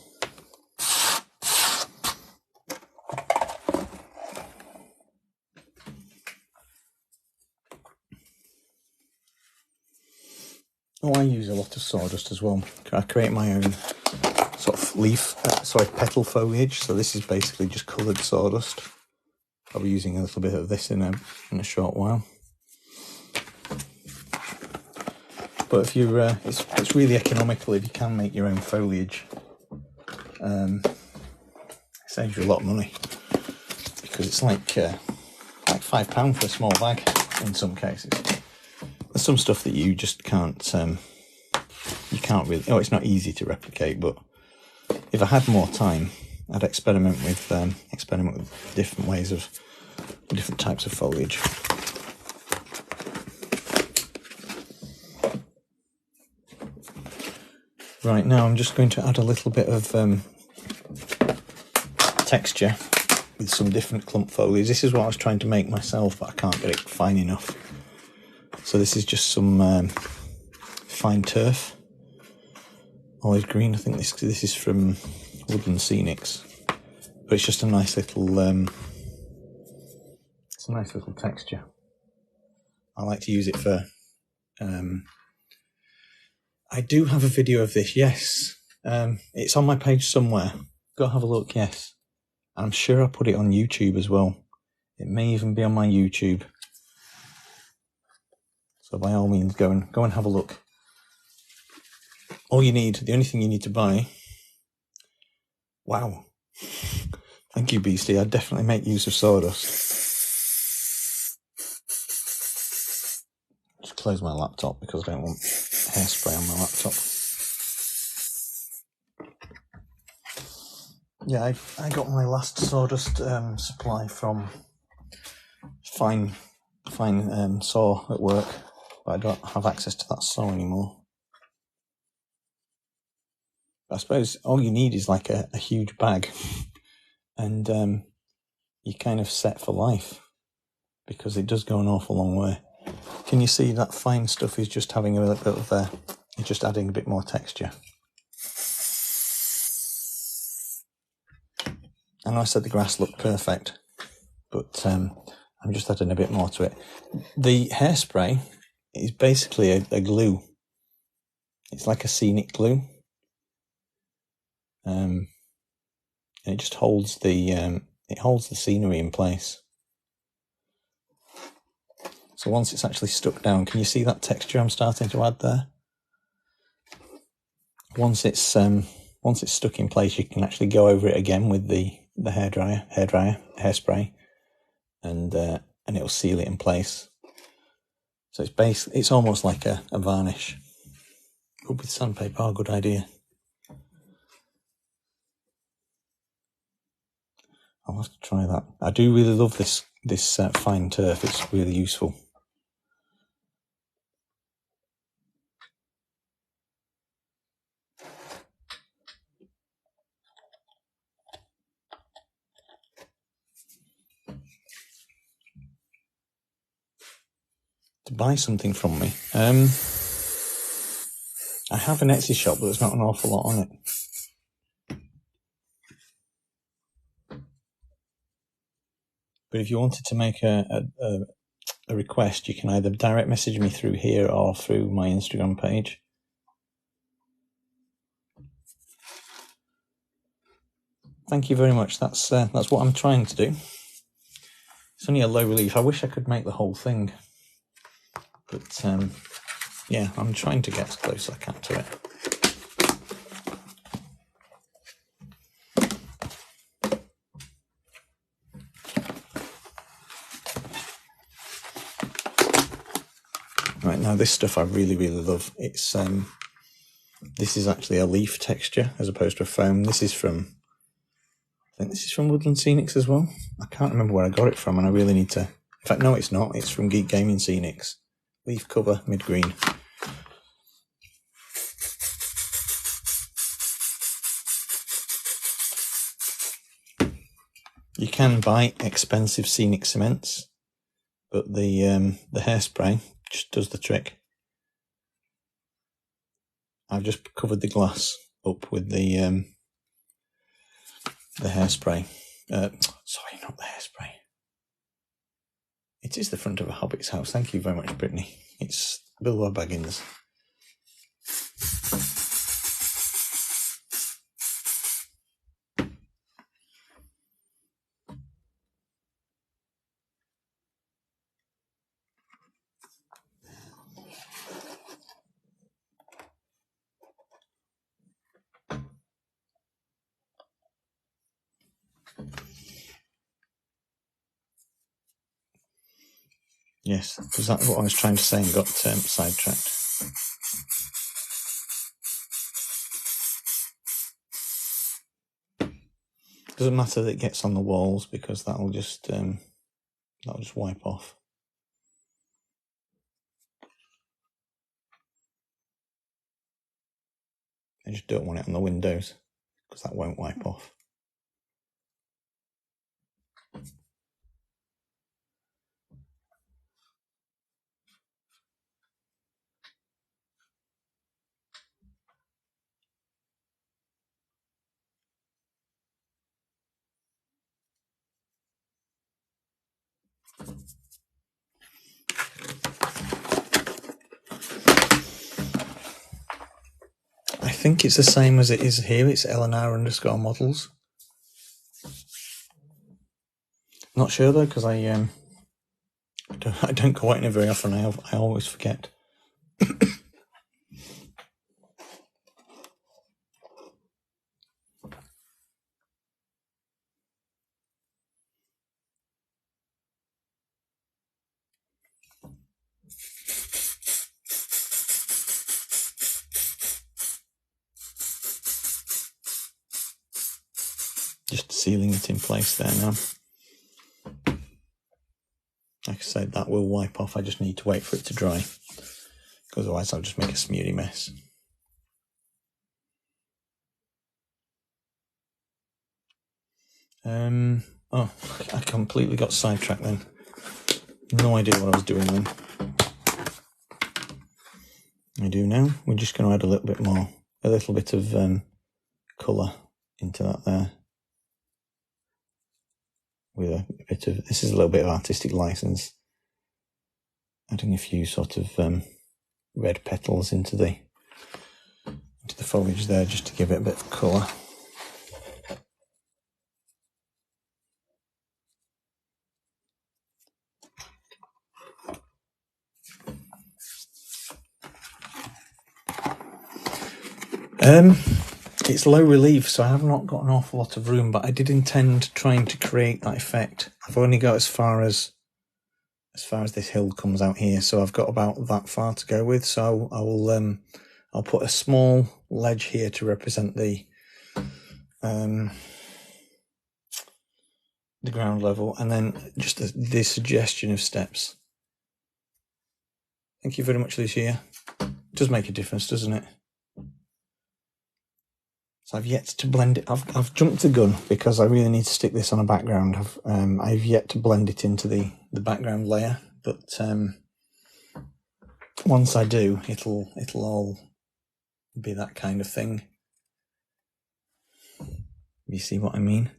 Oh, I use a lot of sawdust as well. I create my own sort of petal foliage. So this is basically just coloured sawdust. I'll be using a little bit of this in a short while. But if you, it's really economical if you can make your own foliage. It saves you a lot of money because it's like £5 for a small bag in some cases. There's some stuff that you just can't. You can't really. Oh, it's not easy to replicate. But if I had more time, I'd experiment with different ways of different types of foliage. Right, now I'm just going to add a little bit of texture with some different clump foliage. This is what I was trying to make myself, but I can't get it fine enough. So this is just some fine turf, olive green. I think this is from Woodland Scenics, but it's just a nice little it's a nice little texture. I like to use it for. I do have a video of this. Yes, it's on my page somewhere. Go have a look. Yes, I'm sure I put it on YouTube as well. It may even be on my YouTube. So by all means, go and have a look. The only thing you need to buy. Wow. Thank you, Beastie. I'd definitely make use of sawdust. Just close my laptop because I don't want hairspray on my laptop. Yeah, I got my last sawdust supply from Fine Saw at work, but I don't have access to that saw anymore. I suppose all you need is like a huge bag, and you're kind of set for life, because it does go an awful long way. Can you see that fine stuff is just having a little bit of just adding a bit more texture. I know I said the grass looked perfect, but I'm just adding a bit more to it. The hairspray is basically a glue. It's like a scenic glue. And it just holds the scenery in place. So once it's actually stuck down, can you see that texture I'm starting to add there? Once it's stuck in place, you can actually go over it again with the hairspray, and it'll seal it in place. So it's almost like a varnish. Good with sandpaper, good idea. I'll have to try that. I do really love this fine turf. It's really useful. To buy something from me, I have an Etsy shop, but there's not an awful lot on it. But if you wanted to make a request, you can either direct message me through here or through my Instagram page. Thank you very much. That's what I'm trying to do. It's only a low relief. I wish I could make the whole thing, but yeah, I'm trying to get as close as I can to it. Right, now this stuff I really, really love. It's this is actually a leaf texture as opposed to a foam. I think this is from Woodland Scenics as well. I can't remember where I got it from, and I really need to. In fact, no, it's not. It's from Geek Gaming Scenics. Leaf cover, mid-green. You can buy expensive scenic cements, but the hairspray just does the trick. I've just covered the glass up with the hairspray. Sorry, not the hairspray. It is the front of a Hobbit's house. Thank you very much, Brittany. It's Bilbo Baggins. Yes, was that what I was trying to say and got sidetracked? Doesn't matter that it gets on the walls, because that'll just wipe off. I just don't want it on the windows, because that won't wipe off. I think it's the same as it is here. It's LNR_models. Not sure though, because I don't go out in it very often. I always forget. Just sealing it in place there now. Like I said, that will wipe off. I just need to wait for it to dry. Otherwise I'll just make a smeary mess. Oh, I completely got sidetracked then. No idea what I was doing then. I do now. We're just going to add a little bit of colour into that there. With a bit of, this is a little bit of artistic license. Adding a few sort of red petals into the foliage there, just to give it a bit of colour. It's low relief, so I have not got an awful lot of room, but I did intend trying to create that effect. I've only got as far as this hill comes out here, so I've got about that far to go with. So I'll put a small ledge here to represent the ground level, and then just the suggestion of steps. Thank you very much, Lucia. It does make a difference, doesn't it? So I've yet to blend it. I've jumped the gun because I really need to stick this on a background. I've yet to blend it into the background layer, but once I do, it'll all be that kind of thing. You see what I mean?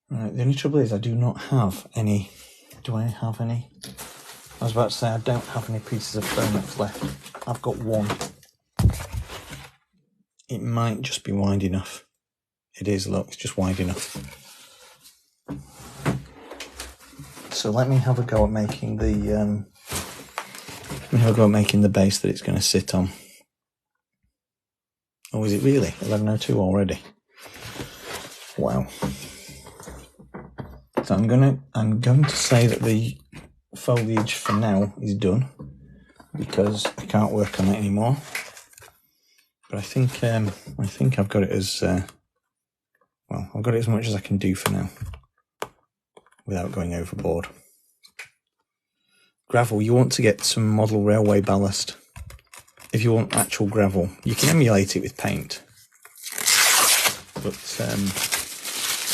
Right, the only trouble is I do not have any. Do I have any? I was about to say I don't have any pieces of Foamex left. I've got one. It might just be wide enough. It is, look, it's just wide enough. So let me have a go at making the base that it's going to sit on. Oh, is it really 11:02 already? Wow. So I'm going to say that the foliage for now is done because I can't work on it anymore. But I think I've got it as well. I've got it as much as I can do for now without going overboard. Gravel, you want to get some model railway ballast. If you want actual gravel, you can emulate it with paint. But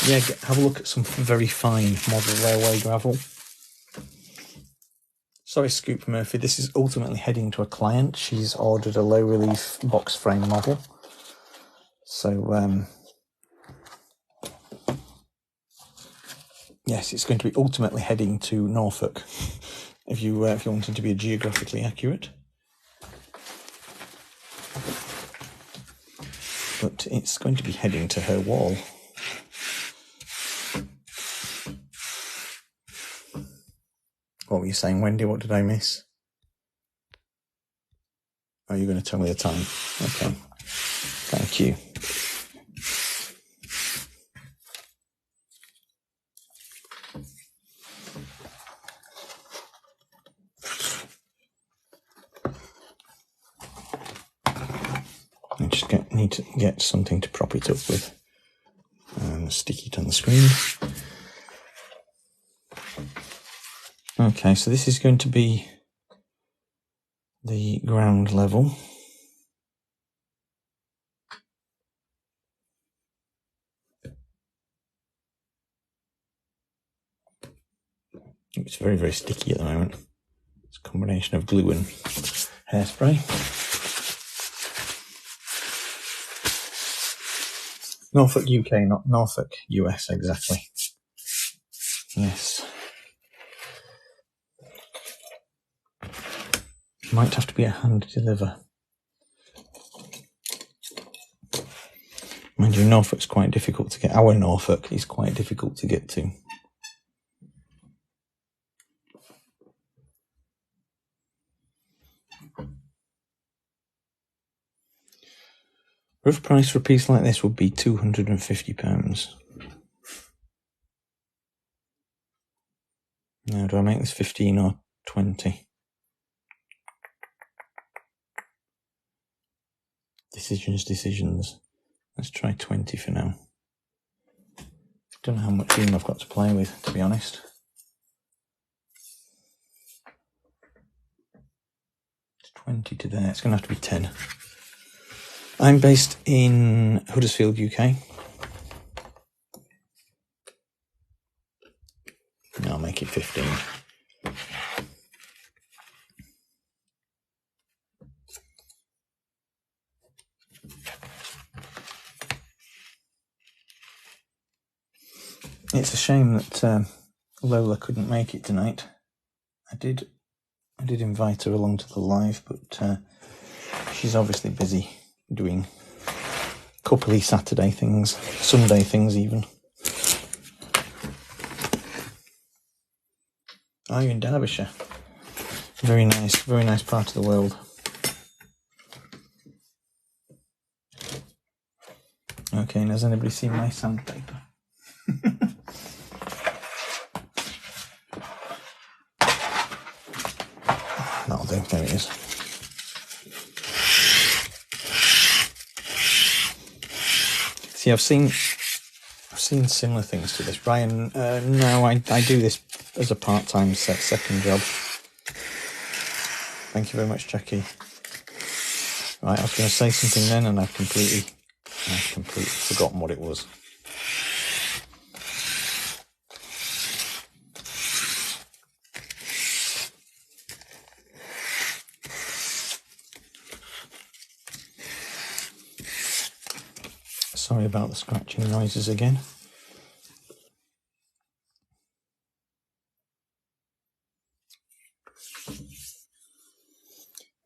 yeah, have a look at some very fine model railway gravel. Sorry, Scoop Murphy, this is ultimately heading to a client. She's ordered a low relief box frame model. So yes, it's going to be ultimately heading to Norfolk. If you wanted to be geographically accurate. But it's going to be heading to her wall. What were you saying, Wendy? What did I miss? Oh, you're going to tell me the time. Okay. Thank you. I just need to get something to prop it up with and stick it on the screen. Okay, so this is going to be the ground level. It's very, very sticky at the moment. It's a combination of glue and hairspray. Norfolk UK, not Norfolk US, exactly. Yes. Might have to be a hand deliver. Mind you, Norfolk's quite difficult to get. Our Norfolk is quite difficult to get to. Rough price for a piece like this would be £250. Now, do I make this 15 or 20? Decisions. Let's try 20 for now. Don't know how much room I've got to play with, to be honest. It's 20 to there. It's going to have to be 10. I'm based in Huddersfield, UK. No, I'll make it 15. It's a shame that Lola couldn't make it tonight. I did invite her along to the live, but she's obviously busy doing coupley Saturday things, Sunday things even. Are you in Derbyshire? Very nice part of the world. Okay, and has anybody seen my sandpaper? That'll do, there it is. See, I've seen similar things to this. Ryan, no, I do this as a part-time second job. Thank you very much, Jackie. Right, I was going to say something then, and I've completely forgotten what it was. Sorry about the scratching noises again.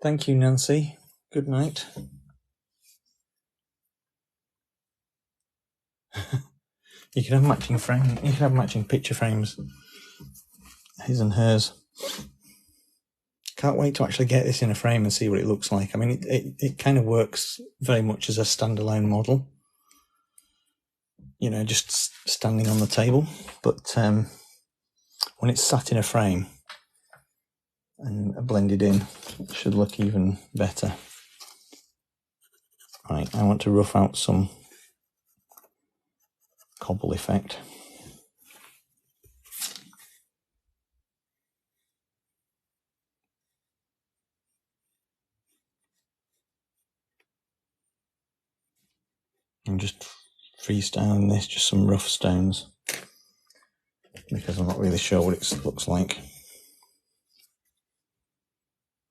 Thank you, Nancy. Good night. You can have matching frame. You can have matching picture frames. His and hers. Can't wait to actually get this in a frame and see what it looks like. I mean, it kind of works very much as a standalone model. You know, just standing on the table. But when it's sat in a frame and blended in, it should look even better. Right, I want to rough out some cobble effect. I'm just freestyling this, just some rough stones, because I'm not really sure what it looks like.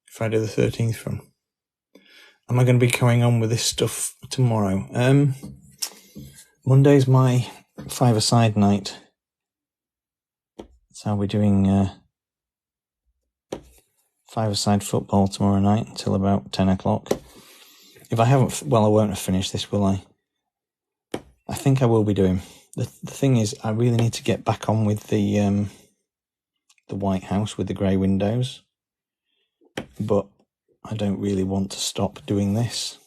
Friday the 13th from. Am I going to be carrying on with this stuff tomorrow? Monday's my five-a-side night. So we're doing five-a-side football tomorrow night until about 10 o'clock. If I haven't, well, I won't have finished this, will I? I think I will be doing. The thing is, I really need to get back on with the White House with the grey windows. But I don't really want to stop doing this.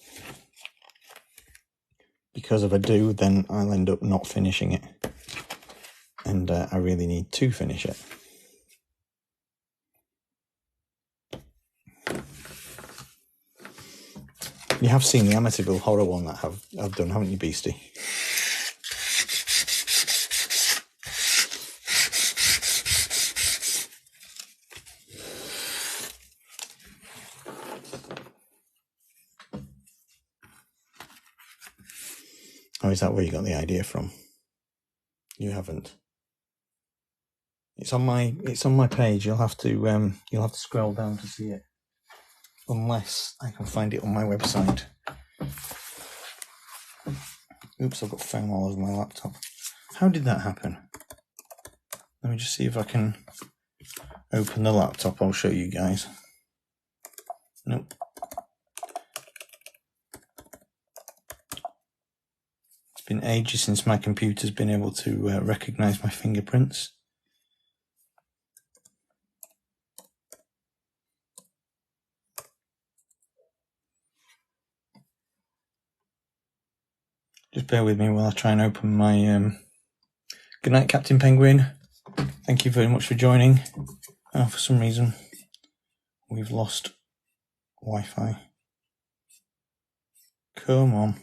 Because if I do, then I'll end up not finishing it. And I really need to finish it. You have seen the Amityville horror one that I've done, haven't you, Beastie? Or is that where you got the idea from? You haven't. It's on my page. You'll have to scroll down to see it. Unless I can find it on my website. Oops, I've got foam all over my laptop. How did that happen? Let me just see if I can open the laptop. I'll show you guys. Nope. It's been ages since my computer's been able to recognize my fingerprints. Just bear with me while I try and open my... Good night, Captain Penguin. Thank you very much for joining. For some reason, we've lost Wi-Fi. Come on.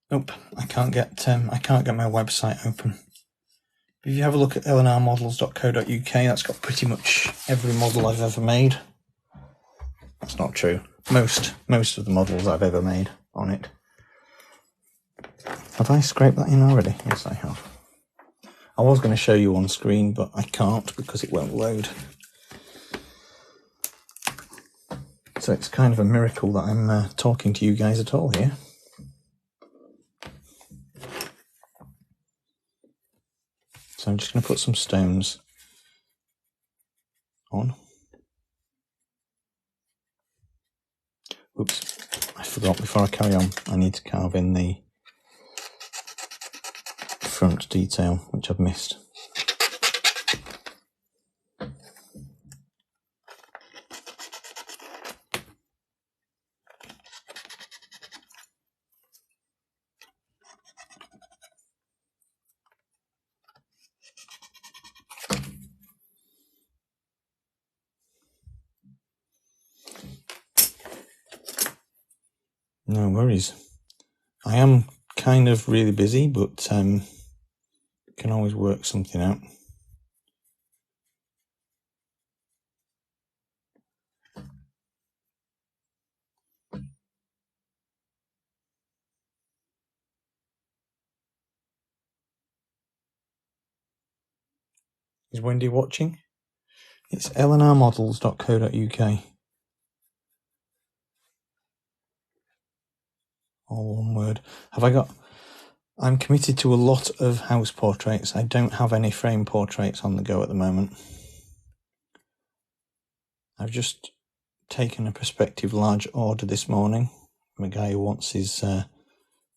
Nope, I can't get my website open. If you have a look at lnrmodels.co.uk, that's got pretty much every model I've ever made. That's not true. Most of the models I've ever made on it. Have I scraped that in already? Yes, I have. I was going to show you on screen, but I can't because it won't load. So it's kind of a miracle that I'm talking to you guys at all here. So I'm just going to put some stones on. Oops, I forgot, before I carry on, I need to carve in the front detail, which I've missed. No worries. I am kind of really busy, but can always work something out. Is Wendy watching? It's lnrmodels.co.uk. All one word. I'm committed to a lot of house portraits. I don't have any frame portraits on the go at the moment. I've just taken a prospective large order this morning from a guy who wants his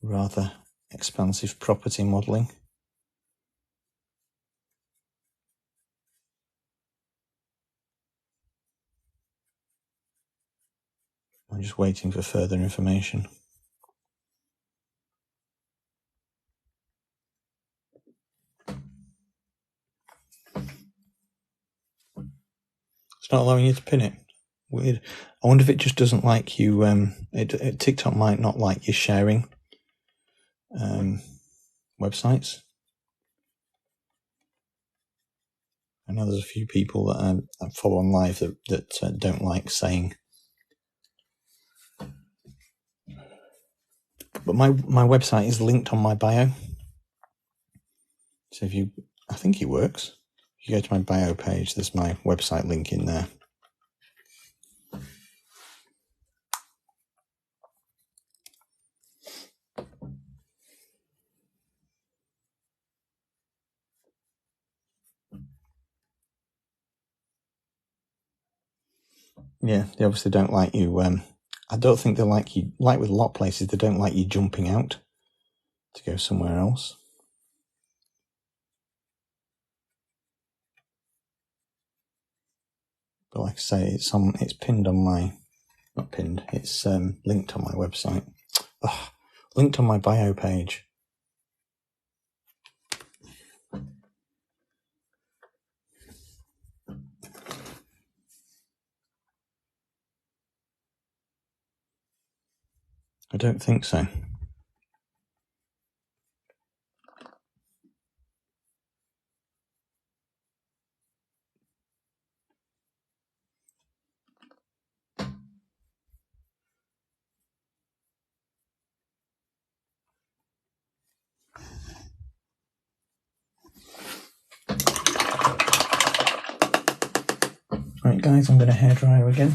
rather expansive property modelling. I'm just waiting for further information. It's not allowing you to pin it. Weird. I wonder if it just doesn't like you. TikTok might not like you sharing websites. I know there's a few people that I follow on live that don't like saying. But my website is linked on my bio. So I think it works. If you go to my bio page, there's my website link in there. Yeah, they obviously don't like you. I don't think they like you. Like with a lot of places, they don't like you jumping out to go somewhere else. But like I say, it's pinned on my, not pinned. It's linked on my website. Ugh, linked on my bio page. I don't think so. Right, guys, I'm going to hairdryer again.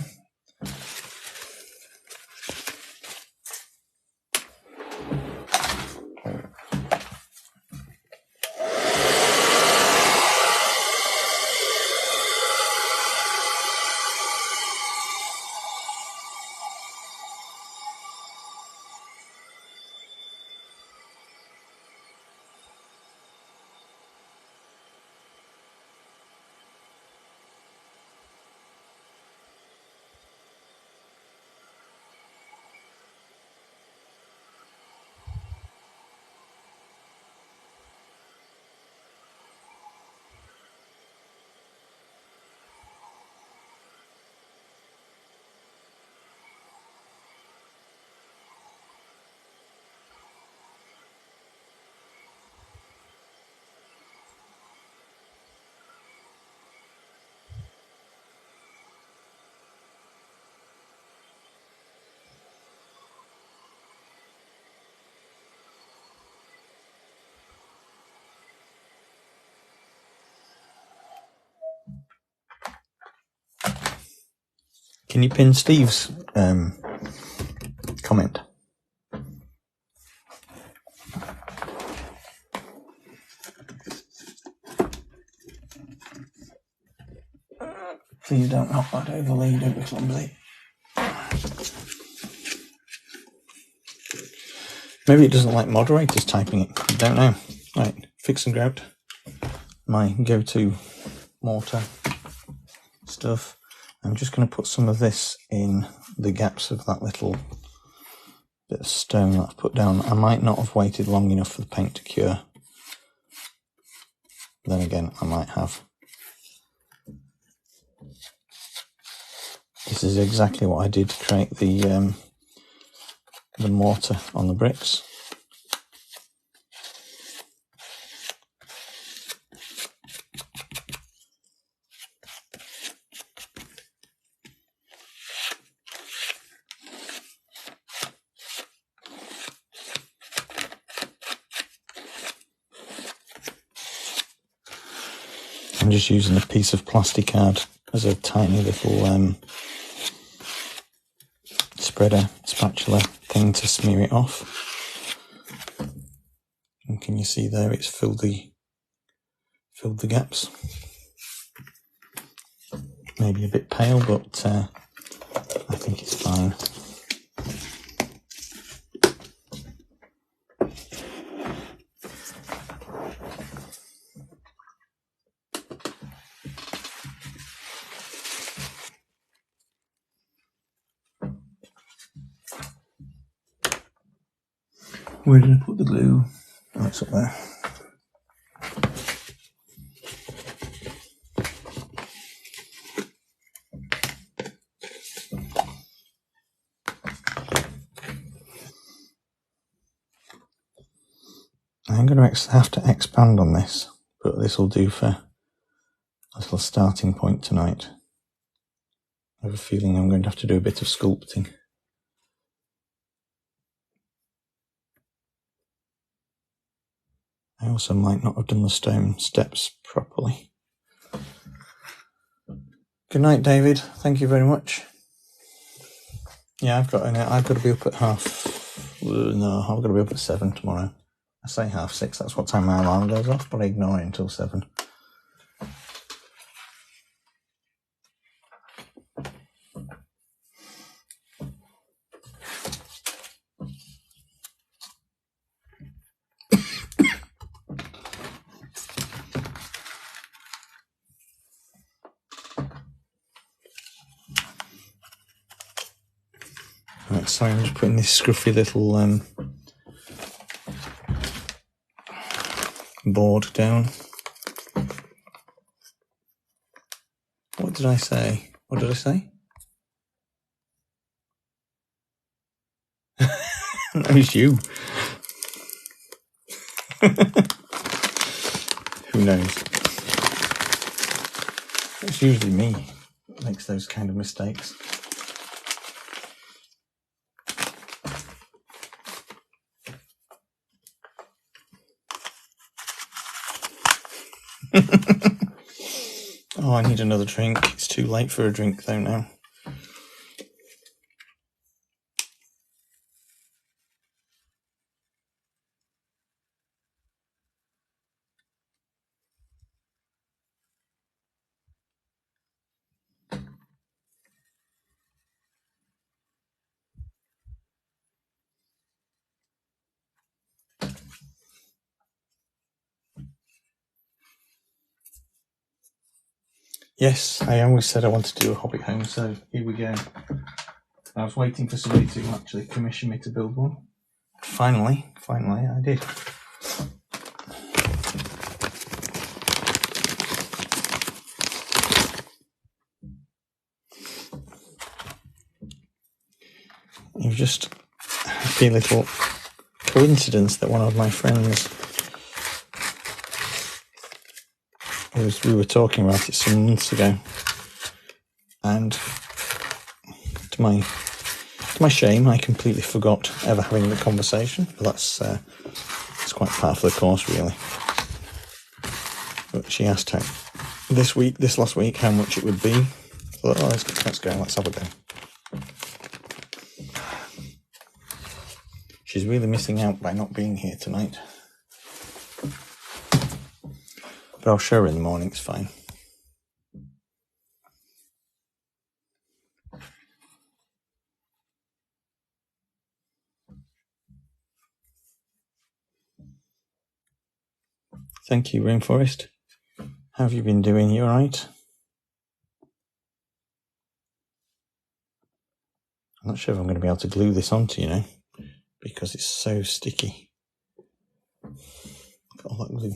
Can you pin Steve's comment? Please don't knock that over, Lee. Don't be clumsy. Maybe it doesn't like moderators typing it. I don't know. Right, fix and grout. My go-to mortar stuff. I'm just going to put some of this in the gaps of that little bit of stone that I've put down. I might not have waited long enough for the paint to cure. Then again, I might have. This is exactly what I did to create the mortar on the bricks. I'm just using a piece of plastic card as a tiny little spreader spatula thing to smear it off. And can you see there it's filled the gaps? Maybe a bit pale, but I think it's fine. Where did I put the glue? Oh, it's up there. I'm going to have to expand on this, but this will do for a little starting point tonight. I have a feeling I'm going to have to do a bit of sculpting. I also might not have done the stone steps properly. Good night, David. Thank you very much. Yeah, I've got to be up at I've got to be up at 7 tomorrow. I say 6:30, that's what time my alarm goes off, but I ignore it until 7. Right, sorry, I'm just putting this scruffy little board down. What did I say? What did I say? That was you. Who knows? It's usually me that makes those kind of mistakes. Oh, I need another drink. It's too late for a drink though now. Yes, I always said I wanted to do a Hobbit home, so here we go. I was waiting for somebody to actually commission me to build one. Finally, I did. It was just a happy little coincidence that one of my friends we were talking about it some months ago, and to my shame, I completely forgot ever having the conversation. But that's quite part of the course, really. But she asked her this last week how much it would be. I thought, let's go, let's have a go. She's really missing out by not being here tonight. But I'll show her in the morning, it's fine. Thank you, Rainforest. How have you been doing? You alright? I'm not sure if I'm going to be able to glue this onto, because it's so sticky. Look at all that glue.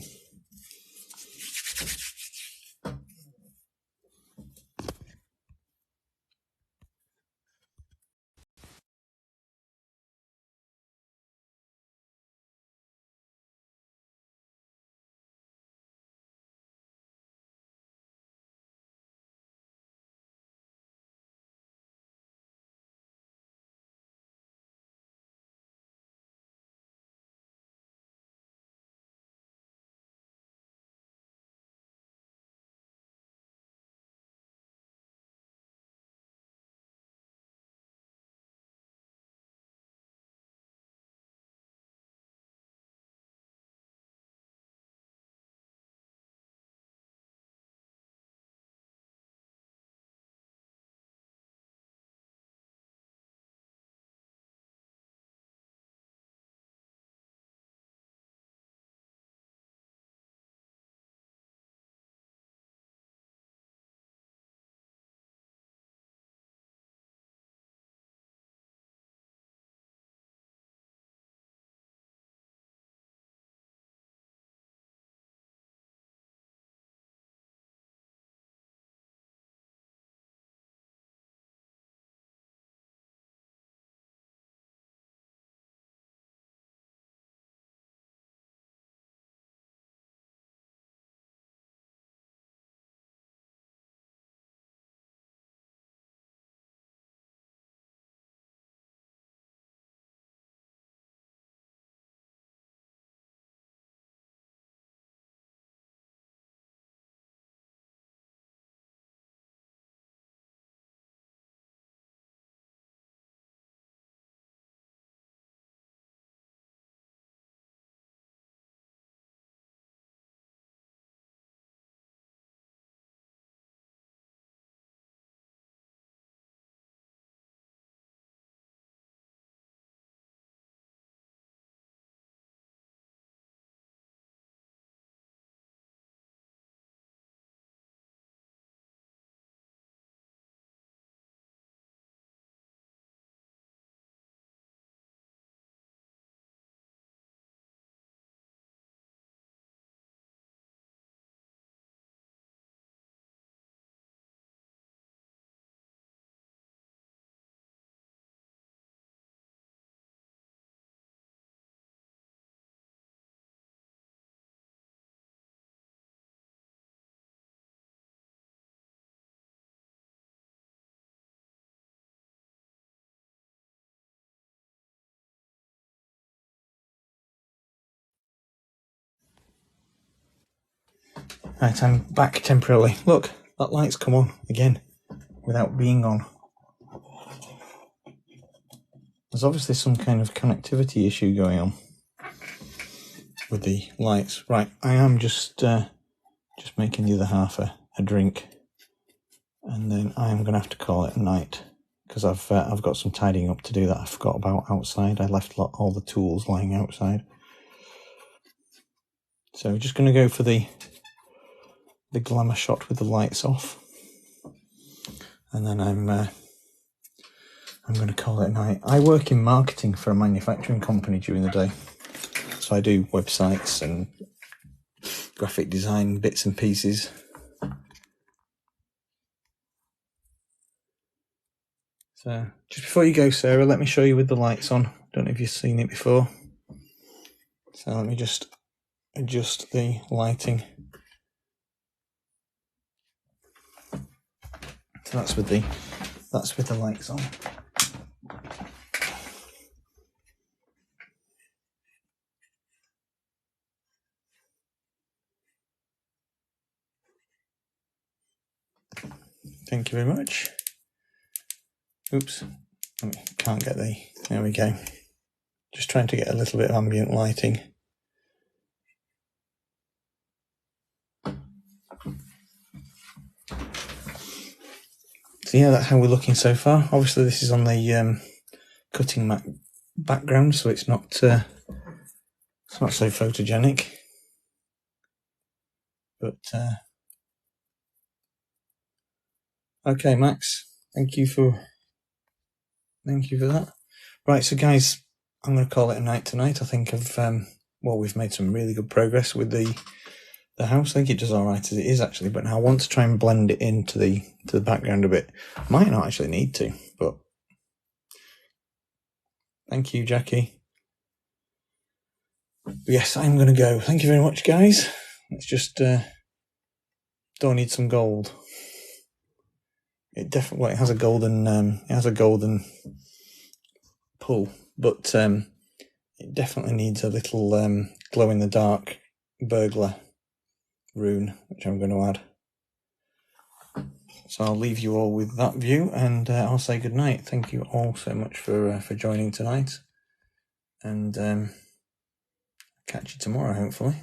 Right, I'm back temporarily. Look, that light's come on again without being on. There's obviously some kind of connectivity issue going on with the lights. Right, I am just making the other half a drink, and then I am going to have to call it a night because I've got some tidying up to do that I forgot about outside. I left all the tools lying outside. So we're just going to go for the glamour shot with the lights off, and then I'm going to call it a night. I work in marketing for a manufacturing company during the day, so I do websites and graphic design bits and pieces. So just before you go, Sarah, let me show you with the lights on. Don't know if you've seen it before. So let me just adjust the lighting. So that's with the lights on. Thank you very much. Oops, can't get there we go. Just trying to get a little bit of ambient lighting. So yeah, that's how we're looking so far. Obviously this is on the cutting mat background, so it's not so photogenic. But okay, Max, thank you for that. Right, so guys, I'm going to call it a night tonight. I think we've made some really good progress with the house. I think it does all right as it is actually, but now I want to try and blend it into the background a bit. Might not actually need to, but thank you, Jackie. Yes, I'm going to go. Thank you very much, guys. Let's just don't need some gold. It definitely it has a golden pull, but it definitely needs a little glow in the dark burglar rune, which I'm going to add. So I'll leave you all with that view, and I'll say good night. Thank you all so much for joining tonight, and catch you tomorrow, hopefully.